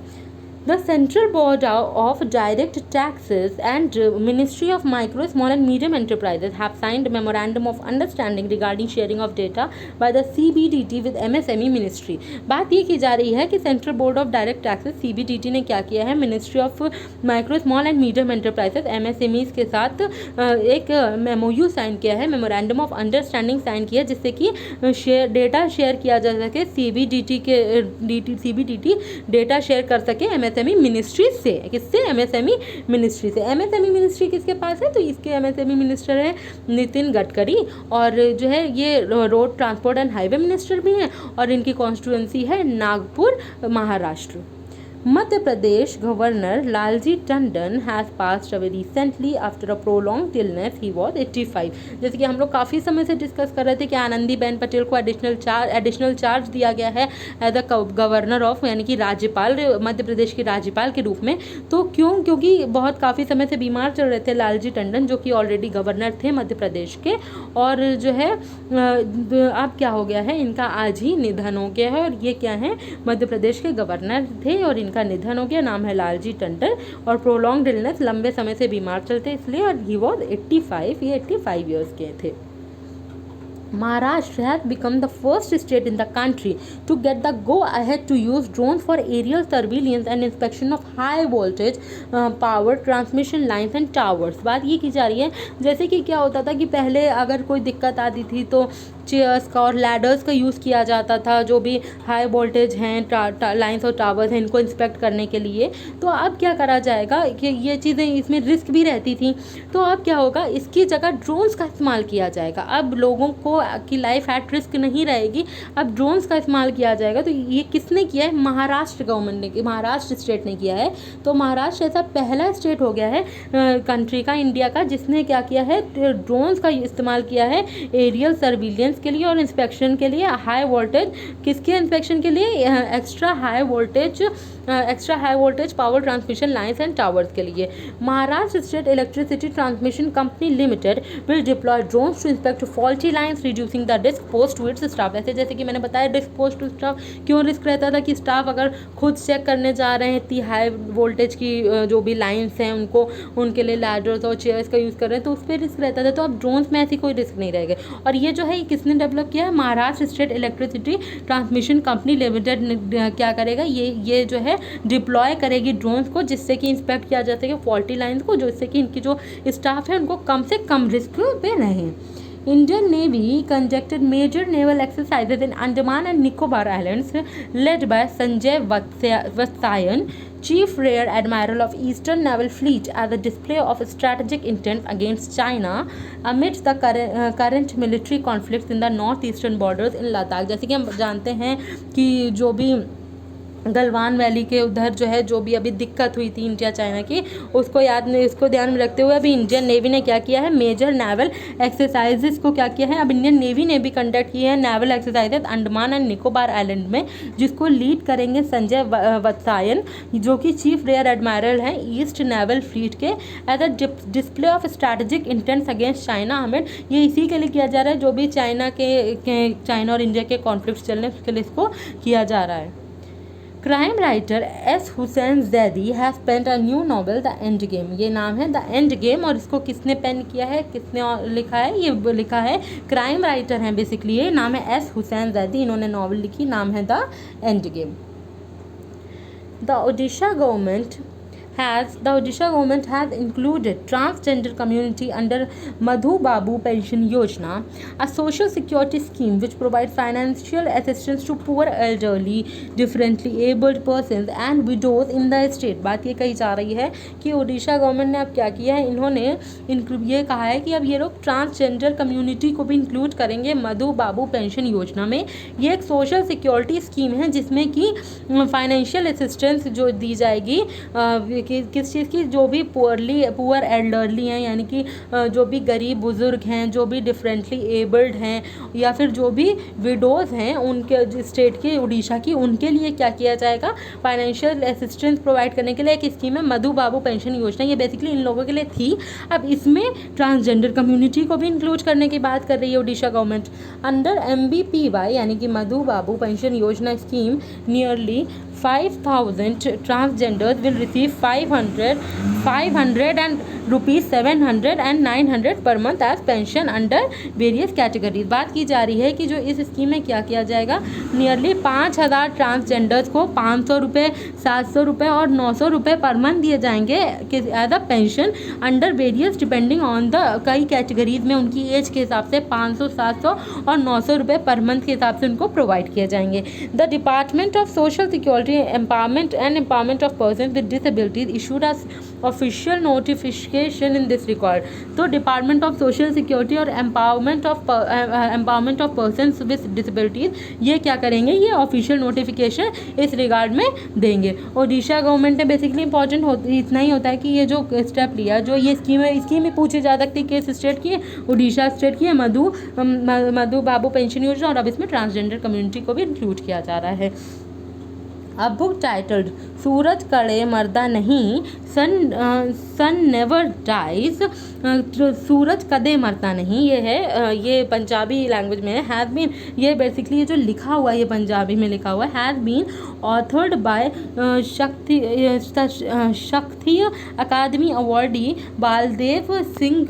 S1: The Central Board of Direct Taxes and Ministry of Micro, Small and Medium Enterprises have signed a Memorandum of Understanding regarding sharing of data by the CBDT with MSME Ministry। बात ये की जा रही है कि central board of direct taxes CBDT ने क्या किया है? Ministry of micro small and medium enterprises MSMEs के साथ एक MOU साइन किया है, मेमोरेंडम ऑफ अंडरस्टैंडिंग साइन किया, जिससे कि डेटा शेयर किया जा सके। CBDT डेटा शेयर कर सके MSME मिनिस्ट्री से। किससे? MSME मिनिस्ट्री से। MSME मिनिस्ट्री किसके पास है? तो इसके MSME मिनिस्टर है नितिन गडकरी, और जो है ये road transport and highway minister भी हैं, और इनकी कॉन्स्टिट्यूएंसी है Nagpur, Maharashtra. Madhya Pradesh governor Lalji Tandon has passed away recently after a prolonged illness. He was 85। जैसे कि हम लोग काफ़ी समय से डिस्कस कर रहे थे कि आनंदीबेन पटेल को एडिशनल चार्ज दिया गया है एज अ गवर्नर ऑफ, यानी कि राज्यपाल, मध्य प्रदेश के राज्यपाल के रूप में। तो क्योंकि बहुत काफ़ी समय से बीमार चल रहे थे लालजी टंडन, जो कि ऑलरेडी गवर्नर थे मध्य प्रदेश के, और जो है अब क्या हो गया है, इनका आज ही निधन हो गया है। और ये क्या है? मध्य प्रदेश के गवर्नर थे और का निधन हो गया। नाम है लालजी टंडन, और प्रोलॉन्ग्ड इलनेस, लंबे समय से बीमार चलते इसलिए, और ही वॉज 85, ये 85 ईयर्स के थे। Maharashtra has become the first state in the country to get the go-ahead to use drones for aerial surveillance and inspection of high voltage power transmission lines and towers। बात ये की जा रही है, जैसे कि क्या होता था कि पहले अगर कोई दिक्कत आती थी तो चेयर्स का और लैडर्स का यूज़ किया जाता था, जो भी हाई वोल्टेज हैं लाइंस और टावर्स हैं इनको इंस्पेक्ट करने के लिए। तो अब क्या करा जाएगा कि ये चीज़ें, इसमें रिस्क भी रहती थी, तो अब क्या होगा, इसकी जगह ड्रोन्स का इस्तेमाल किया जाएगा। अब लोगों को की लाइफ एट रिस्क नहीं रहेगी, अब ड्रोन्स का इस्तेमाल किया जाएगा। तो ये किसने किया है? महाराष्ट्र गवर्नमेंट ने, महाराष्ट्र स्टेट ने किया है। तो महाराष्ट्र ऐसा पहला स्टेट हो गया है कंट्री का, इंडिया का, जिसने क्या किया है? ड्रोन्स का इस्तेमाल किया है एरियल सर्विलेंस के लिए और इंस्पेक्शन के लिए। हाई वोल्टेज, किसके इंस्पेक्शन के लिए? Extra high voltage power transmission lines and towers के लिए। Maharashtra state electricity transmission company limited will deploy drones to inspect faulty lines, reducing the risk posed to its staff. ऐसे जैसे कि मैंने बताया, रिस्क पोस्ट टू स्टाफ, क्यों रिस्क रहता था कि स्टाफ अगर खुद चेक करने जा रहे हैं इतनी हाई वोल्टेज की जो भी लाइन्स हैं उनको, उनके लिए लैडर्स और चेयर्स का यूज़ कर रहे हैं, तो उस पर रिस्क रहता था। तो अब ड्रोन्स में ऐसी कोई रिस्क नहीं रहेगा। और ये जो है किसने डेवलप किया है? Maharashtra state electricity transmission company limited क्या करेगा? ये जो है डिप्लॉय करेगी ड्रोन्स को, जिससे कि इंस्पेक्ट किया जा सके फॉल्टी लाइन्स को, जिससे कि इनकी जो स्टाफ है उनको कम से कम रिस्क पे रहें। Indian Navy conducted major naval exercises in Andaman and Nicobar Islands, led by Sanjay Vatsayan, Chief Rear Admiral of Eastern Naval Fleet, as a display of strategic intent against China amidst the current military conflicts in the northeastern borders in Ladakh। जैसे कि हम जानते हैं कि जो भी गलवान वैली के उधर जो है, जो भी अभी दिक्कत हुई थी इंडिया चाइना की, उसको ध्यान में रखते हुए अभी इंडियन नेवी ने क्या किया है? मेजर नेवल एक्सरसाइजेस को क्या किया है? अब इंडियन नेवी ने भी कंडक्ट किए हैं naval exercises Andaman and Nicobar island में, जिसको लीड करेंगे संजय वत्सायन, जो कि चीफ रेयर एडमायरल हैं ईस्ट नेवल फ्लीट के, as a display of strategic intents against China हमें। ये इसी के लिए किया जा रहा है, जो भी चाइना और इंडिया के कॉन्फ्लिक्ट चल रहे हैं उसके लिए इसको किया जा रहा है। Crime writer S. Hussain Zaidi has penned a new novel the end game. ये नाम है द एंड गेम, और इसको किसने पेन किया है, किसने लिखा है? ये लिखा है, क्राइम राइटर हैं बेसिकली, ये नाम है S. हुसैन जैदी, इन्होंने नॉवेल लिखी, नाम है the end game. The Odisha government the Odisha government has included transgender community under Madhu Babu Pension Yojana, a social security scheme which provides financial assistance to poor elderly, differently abled persons and widows in the state। बात ये कही जा रही है कि ओडिशा गवर्नमेंट ने अब क्या किया है, इन्होंने ये कहा है कि अब ये लोग ट्रांसजेंडर कम्युनिटी को भी इंक्लूड करेंगे मधु बाबू पेंशन योजना में। ये एक सोशल सिक्योरिटी स्कीम है जिसमें कि फाइनेंशियल असिस्टेंस जो दी जाएगी किस चीज़ की, जो भी पुअर एल्डरली हैं, यानी कि जो भी गरीब बुजुर्ग हैं, जो भी डिफरेंटली एबल्ड हैं, या फिर जो भी विडोज़ हैं उनके स्टेट के उड़ीसा की, उनके लिए क्या किया जाएगा, फाइनेंशियल असिस्टेंस प्रोवाइड करने के लिए एक स्कीम है मधु बाबू पेंशन योजना। ये बेसिकली इन लोगों के लिए थी। अब इसमें ट्रांसजेंडर कम्युनिटी को भी इंक्लूड करने की बात कर रही है ओडिशा गवर्नमेंट। अंडर MBPY यानी कि मधु बाबू पेंशन योजना scheme, nearly 5,000 transgenders will receive 500 and rupees 700 and 900 per month as pension under various categories। बात की जा रही है कि जो इस स्कीम में क्या किया जाएगा, नियरली 5,000 ट्रांसजेंडर्स को 500 रुपये, 700 रुपये और 900 रुपये पर मंथ दिए जाएंगे as a pension under various depending on the, कई कैटेगरीज में उनकी एज के हिसाब से 500, 700 और 900 रुपये पर मंथ के हिसाब से उनको प्रोवाइड किए जाएंगे। The department of social security empowerment of persons with disabilities issued us official notification in this regard। तो डिपार्टमेंट ऑफ सोशल सिक्योरिटी और empowerment of persons with disabilities ये क्या करेंगे, ये ऑफिशियल नोटिफिकेशन इस रिगार्ड में देंगे। ओडिशा गवर्नमेंट ने बेसिकली इंपॉर्टेंट इतना ही होता है कि ये जो स्टेप लिया, जो ये स्कीम है, स्कीम भी पूछी जा सकती है किस स्टेट की है, उड़ीसा स्टेट की है, मधु बाबू पेंशन योजना, और अब इसमें ट्रांसजेंडर कम्युनिटी को भी इंक्लूड किया जा रहा है। A book titled सूरज कड़े मरदा नहीं, सन नेवर डाइज, सूरज कदे मरता नहीं, ये है, ये पंजाबी लैंग्वेज में है। हैज़ बीन, ये बेसिकली ये जो लिखा हुआ है, ये पंजाबी में लिखा हुआ है। हैज़ बीन ऑथर्ड बाय शक्ति अकादमी अवार्डी बालदेव सिंह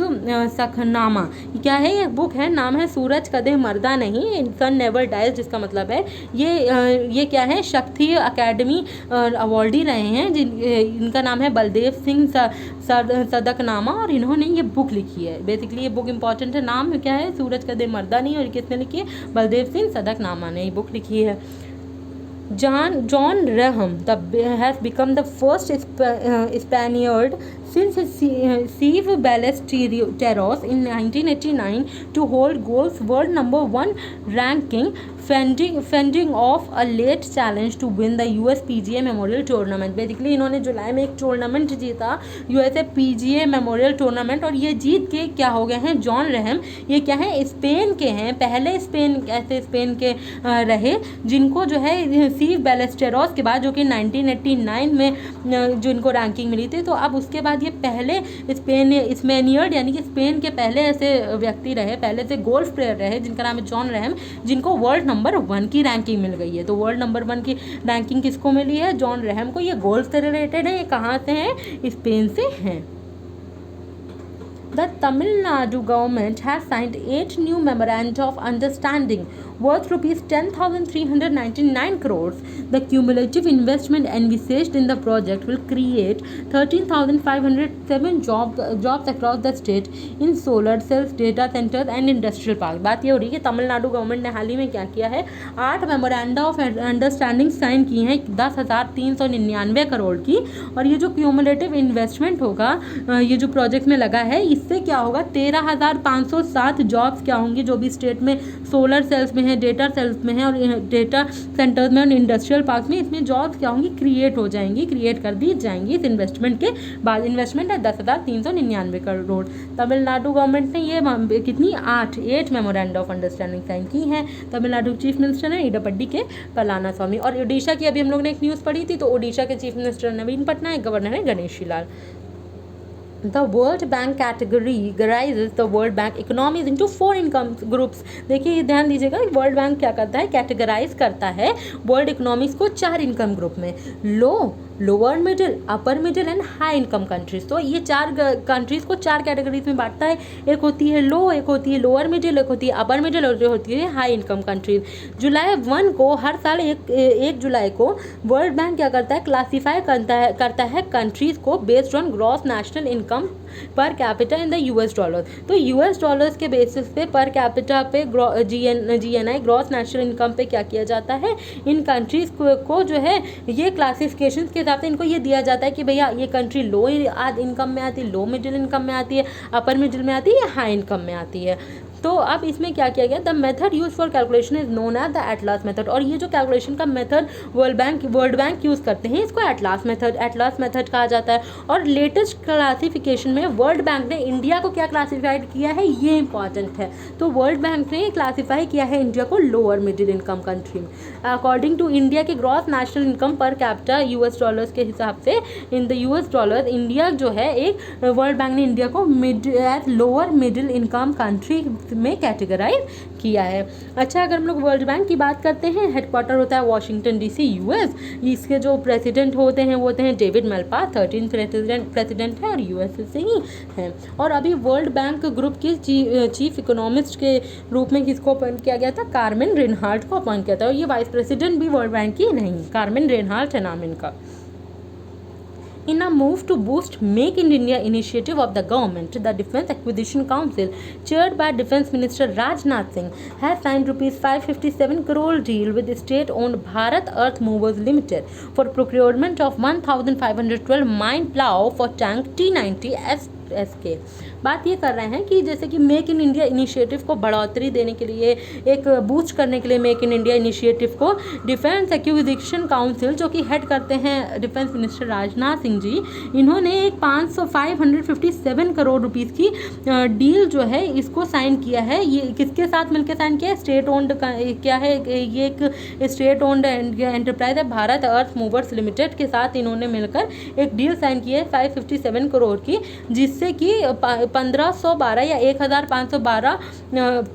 S1: सखनामा। क्या है, ये बुक है, नाम है सूरज कदे मरदा नहीं, सन नेवर डाइज, जिसका मतलब है ये क्या है, शक्ति अकेडमी अवार्डी रहे हैं इनका नाम है बलदेव सिंह सदकनामा, और इन्होंने ये बुक लिखी है। बेसिकली ये बुक इंपॉर्टेंट है, नाम क्या है, सूरज कदे मरदा नहीं, और किसने लिखी है, बलदेव सिंह सदकनामा ने ये बुक लिखी है। John Graham has become the first Spaniard since Steve Ballesteros in 1989 to hold golf's world #1 ranking, fending off a late challenge to win the US PGA Memorial Tournament। Basically इन्होंने जुलाई में एक टूर्नामेंट जीता, USA PGA Memorial Tournament, और ये जीत के क्या हो गए हैं, जॉन रहम, ये क्या है, स्पेन के हैं, पहले स्पेन के रहे जिनको जो है स्टीव बैलेस्टेरोस के बाद, जो कि 1989 में जो इनको रैंकिंग मिली थी, तो अब उसके बाद ये पहले स्पेनियर्ड यानी कि स्पेन के पहले ऐसे व्यक्ति रहे, पहले से गोल्फ प्लेयर रहे जिनका नाम है जॉन रहम, जिनको वर्ल्ड नंबर 1 की रैंकिंग मिल गई है। तो वर्ल्ड नंबर 1 की रैंकिंग किसको मिली है, जॉन रहम को। ये गोल्फ से रिलेटेड है, ये कहाँ से हैं, स्पेन से हैं। The Tamil Nadu government has signed 8 new memoranda of understanding worth rupees 10,399 crores. The cumulative investment envisaged in the project will create 13,507 jobs across the state in solar cells, data centers and industrial parks। बात ये हो रही है कि तमिलनाडु गवर्नमेंट ने हाल ही में क्या किया है, 8 मेमोरेंडा ऑफ अंडरस्टैंडिंग साइन की हैं 10,399 करोड़ की, और ये जो क्यूमुलेटिव इन्वेस्टमेंट होगा ये जो प्रोजेक्ट में लगा है, इससे क्या होगा, 13,507 जॉब्स क्या होंगी, जो भी स्टेट में सोलर सेल्स में है, डेटा सेल्स में है, और डेटा सेंटर्स में और इंडस्ट्रियल पार्क में, इसमें जॉब्स क्या होंगी, क्रिएट कर दी जाएंगी इस इन्वेस्टमेंट के बाद। इन्वेस्टमेंट है 10,399 करोड़। तमिलनाडु गवर्नमेंट ने ये कितनी 8 मेमोरेंडा ऑफ अंडरस्टैंडिंग साइन की हैं। तमिलनाडु चीफ मिनिस्टर है इडप्पडी के पलानास्वामी, और ओडिशा की अभी हम लोग ने एक न्यूज़ पढ़ी थी, तो ओडिशा के चीफ मिनिस्टर नवीन पटनायक, गवर्नर है Ganeshi Lal. The World Bank categorizes the World Bank economies into 4 income groups। देखिए ध्यान दीजिएगा, वर्ल्ड बैंक क्या करता है, कैटेगराइज करता है वर्ल्ड इकोनॉमिक्स को 4 इनकम ग्रुप में, low, lower middle, upper middle and high income countries. तो ये 4 कंट्रीज़ को 4 कैटेगरीज में बांटता है। एक होती है लो, एक होती है लोअर मिडिल, एक होती है अपर मिडिल और जो होती है हाई इनकम कंट्रीज। जुलाई 1 को हर साल 1 जुलाई को वर्ल्ड बैंक क्या करता है, क्लासीफाई करता है कंट्रीज़ को based on gross national income per capita in the US dollar. तो यूएस डॉलर्स के बेसिस पे पर कैपिटा पे जीएनआई ग्रॉस नेशनल इनकम पे क्या किया जाता है, इन कंट्रीज़ को जो है ये क्लासिफिकेशन के हिसाब से इनको ये दिया जाता है कि भैया ये कंट्री लो इनकम में आती है, लो मिडिल इनकम में आती है, अपर मिडिल में आती है या हाई इनकम में आती है। तो अब इसमें क्या किया गया, the method use for calculation is known as the Atlas method. और ये जो कैलकुलेशन का मेथड वर्ल्ड बैंक यूज़ करते हैं इसको एटलास मेथड कहा जाता है। और लेटेस्ट क्लासिफिकेशन में वर्ल्ड बैंक ने इंडिया को क्या क्लासीफाइड किया है, ये इंपॉर्टेंट है। तो वर्ल्ड बैंक ने क्लासीफाई किया है इंडिया को लोअर मिडिल इनकम कंट्री में। अकॉर्डिंग टू इंडिया के gross national income per capita US dollars के हिसाब से in the US dollar India जो है एक वर्ल्ड बैंक ने इंडिया को as lower middle income country में कैटेगराइज किया है। अच्छा, अगर हम लोग वर्ल्ड बैंक की बात करते हैं, हेडक्वार्टर होता है वॉशिंगटन डीसी यूएस। इसके जो प्रेसिडेंट होते हैं वो होते हैं डेविड मेलपास, 13 प्रेसिडेंट है और यूएस से ही हैं। और अभी वर्ल्ड बैंक ग्रुप के चीफ इकोनॉमिस्ट के रूप में किसको अपॉइंट किया गया था, कार्मेन रेनहाल्ट को अपॉइंट किया था। और ये वाइस प्रेसिडेंट भी वर्ल्ड बैंक की नहीं, कार्मेन रेनहाल्ट है नाम इनका। In a move to boost Make in India initiative of the government, the Defence Acquisition Council, chaired by Defence Minister Rajnath Singh, has signed rupees 557 crore deal with state-owned Bharat Earth Movers Limited for procurement of 1,512 mine plow for tank T90 SK। बात ये कर रहे हैं कि जैसे कि मेक इन इंडिया इनिशिएटिव को बढ़ोतरी देने के लिए, एक बूस्ट करने के लिए मेक इन इंडिया इनिशिएटिव को डिफेंस एक्विजिशन काउंसिल जो कि हेड करते हैं डिफेंस मिनिस्टर राजनाथ सिंह जी, इन्होंने एक 557 करोड़ रुपीस की डील जो है इसको साइन किया है। ये किसके साथ मिलकर साइन किया है, स्टेट ओन्ड क्या है, ये एक स्टेट ओन्ड एंटरप्राइज है भारत अर्थ मूवर्स लिमिटेड के साथ इन्होंने मिलकर एक डील साइन की है 557 करोड़ की, जिससे कि 1512 या 1512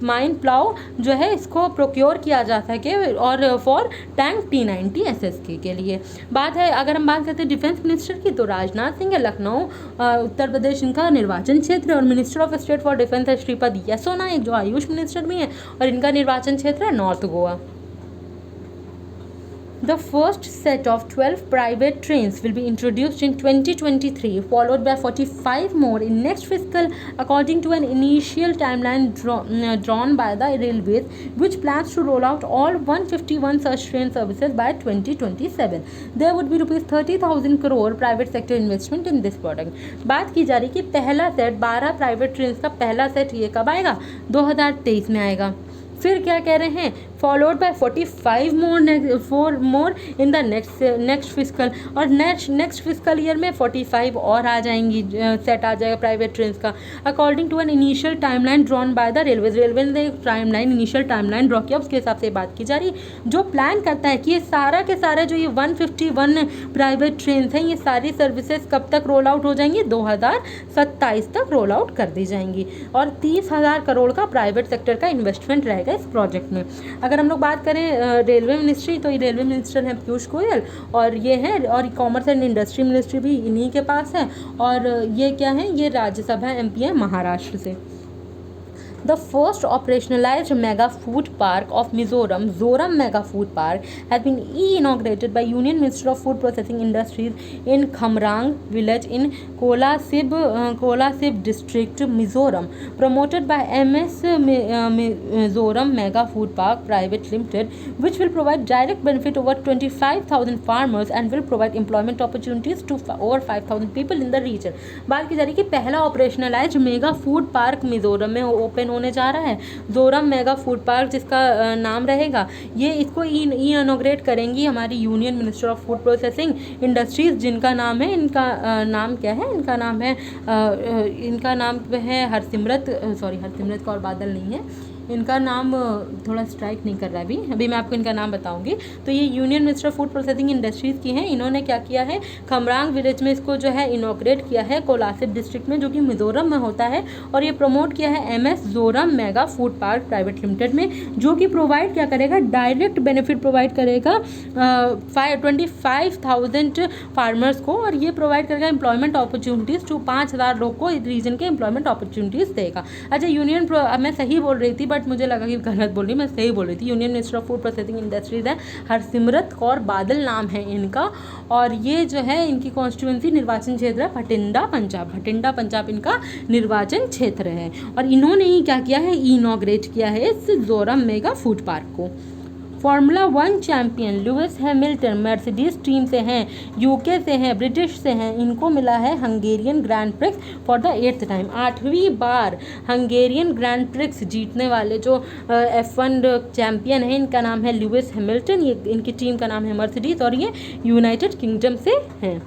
S1: माइन प्लाउ जो है इसको प्रोक्योर किया जा सके और फॉर टैंक T90 SSK के लिए। बात है, अगर हम बात करते हैं डिफेंस मिनिस्टर की, तो राजनाथ सिंह है, लखनऊ उत्तर प्रदेश इनका निर्वाचन क्षेत्र, और minister of state for defence है श्रीपद येसो नाइक जो आयुष मिनिस्टर भी हैं, और इनका निर्वाचन क्षेत्र है north Goa. The first set of 12 private trains will be introduced in 2023, followed by 45 more in next fiscal, according to an initial timeline drawn by the Railways, which plans to roll out all 151 such train services by 2027. There would be rupees 30,000 crore private sector investment in this product. बात की जा रही कि पहला सेट 12 प्राइवेट ट्रेन का पहला सेट ये कब आएगा, 2023 में आएगा। फिर क्या कह रहे हैं, followed by 45 more in the next physical, और नेक्स्ट फिजिकल ईयर में 45 और आ जाएंगी, सेट आ जाएगा प्राइवेट ट्रेन का। According to an initial timeline drawn by the railway ने इनिशियल टाइमलाइन ड्रॉ किया, उसके हिसाब से बात की जा रही, जो प्लान करता है कि ये सारा के सारे जो ये 151 प्राइवेट ट्रेन हैं, ये सारी सर्विसेज कब तक रोल आउट हो जाएंगी, 2027 तक रोल आउट कर दी जाएंगी, और 30,000 करोड़ का प्राइवेट सेक्टर का इन्वेस्टमेंट रहेगा इस प्रोजेक्ट में। अगर हम लोग बात करें रेलवे मिनिस्ट्री, तो ये रेलवे मिनिस्टर हैं पीयूष गोयल, और ये हैं, और कॉमर्स एंड इंडस्ट्री मिनिस्ट्री भी इन्हीं के पास है, और ये क्या है, ये राज्यसभा MP है महाराष्ट्र से। The first operationalized mega food park of Mizoram, Zoram Mega Food Park, has been inaugurated by Union Minister of Food Processing Industries in Khamrang village in Kolasib district, Mizoram. Promoted by MS Mizoram Mega Food Park Private Limited, which will provide direct benefit over 25,000 farmers and will provide employment opportunities to over 5,000 people in the region. बात की जा रही है कि पहला operationalise mega food park Mizoram में ओपन होने जा रहा है, जोरम मेगा फूड पार्क जिसका नाम रहेगा, ये इसको इनॉग्रेट करेंगी हमारी union minister of food processing industries, जिनका नाम है, इनका नाम क्या है, इनका नाम है हरसिमरत कौर बादल नहीं है, इनका नाम थोड़ा स्ट्राइक नहीं कर रहा अभी मैं आपको इनका नाम बताऊंगी। तो ये union minister of food processing industries की हैं। इन्होंने क्या किया है, खमरांग विलेज में इसको जो है इनॉग्रेट किया है, कोलासिब डिस्ट्रिक्ट में, जो कि मिजोरम में होता है। और ये प्रमोट किया है MS Zoram mega food park private limited में, जो कि प्रोवाइड क्या करेगा, डायरेक्ट बेनिफिट प्रोवाइड करेगा 25,000 फार्मर्स को, और ये प्रोवाइड करेगा एम्प्लॉयमेंट अपॉर्चुनिटीज़ टू 5,000 लोग को इस रीजन के एम्प्लॉयमेंट अपॉर्चुनिटीज़ देगा। अच्छा, मैं सही बोल रही थी बट मुझे लगा कि गलत बोल रही, मैं सही बोल रही थी। Union minister of food processing industries है, हरसिमरत कौर बादल नाम है इनका। और ये जो है इनकी कॉन्स्टिट्यूंसी निर्वाचन क्षेत्र है भटिंडा पंजाब इनका निर्वाचन क्षेत्र है। और इन्होंने ही क्या किया है, इनॉग्रेट किया है इस जोरम मेगा फूड पार्क को। Formula 1 champion Lewis Hamilton Mercedes team से हैं, यूके से हैं, ब्रिटिश से हैं। इनको मिला है Hungarian grand prix for the 8th time, 8वीं बार हंगेरियन ग्रैंड प्रिक्स जीतने वाले जो F1 चैंपियन है, इनका नाम है लुइस हैमिल्टन। ये इनकी टीम का नाम है मर्सिडीज और ये यूनाइटेड किंगडम से हैं।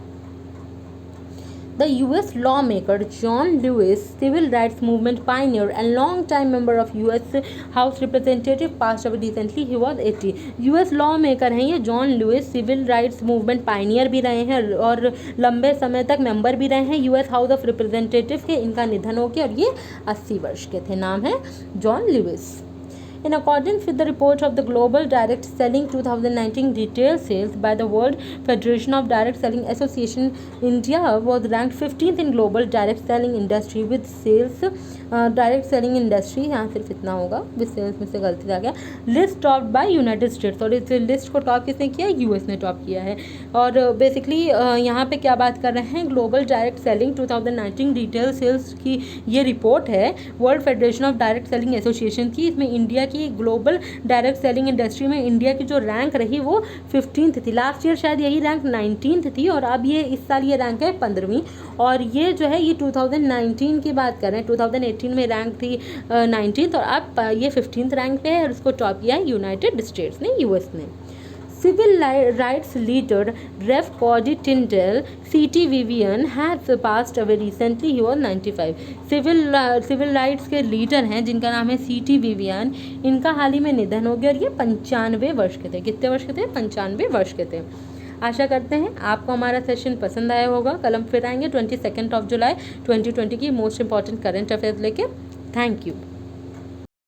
S1: The US lawmaker John Lewis, civil rights movement pioneer and long-time member of US House Representative, passed away recently. He was 80. US lawmaker हैं ये John Lewis, civil rights movement pioneer भी रहे हैं और लंबे समय तक मेंबर भी रहे हैं US हाउस ऑफ रिप्रेजेंटेटिव के। इनका निधन हो गया और ये 80 वर्ष के थे। नाम है John Lewis. In accordance with the report of the Global Direct Selling 2019 Retail Sales by the World Federation of Direct Selling Association, India was ranked 15th in global direct selling industry with sales direct selling industry, यहाँ सिर्फ इतना होगा, विद सेल्स में से गलती आ गया, list top bye United states. और इस लिस्ट को टॉप किसने किया, US ने टॉप किया है। और बेसिकली यहाँ पे क्या बात कर रहे हैं, global direct selling 2019 retail sales की ये रिपोर्ट है world federation of direct selling association की। इसमें इंडिया की ग्लोबल डायरेक्ट सेलिंग इंडस्ट्री में इंडिया की जो रैंक रही वो 15th थी। लास्ट ईयर शायद यही रैंक 19th थी और अब ये इस साल ये रैंक है 15वीं। और ये जो है ये 2019 की बात कर रहे हैं, 2018 में रैंक थी 19th और अब ये 15th रैंक पे है और उसको टॉप किया है यूनाइटेड स्टेट्स ने, US ने। Civil rights leader rev Cody Tindall CT Vivian has passed away recently, he was 95। Civil rights के लीडर हैं जिनका नाम है CT विवियन, इनका हाल ही में निधन हो गया और ये 95 वर्ष के थे। कितने वर्ष के थे, 95 वर्ष के थे। आशा करते हैं आपको हमारा सेशन पसंद आया होगा। कल हम फिर आएंगे 22 जुलाई 2020 की मोस्ट इंपॉर्टेंट करंट अफेयर्स लेके। Thank you.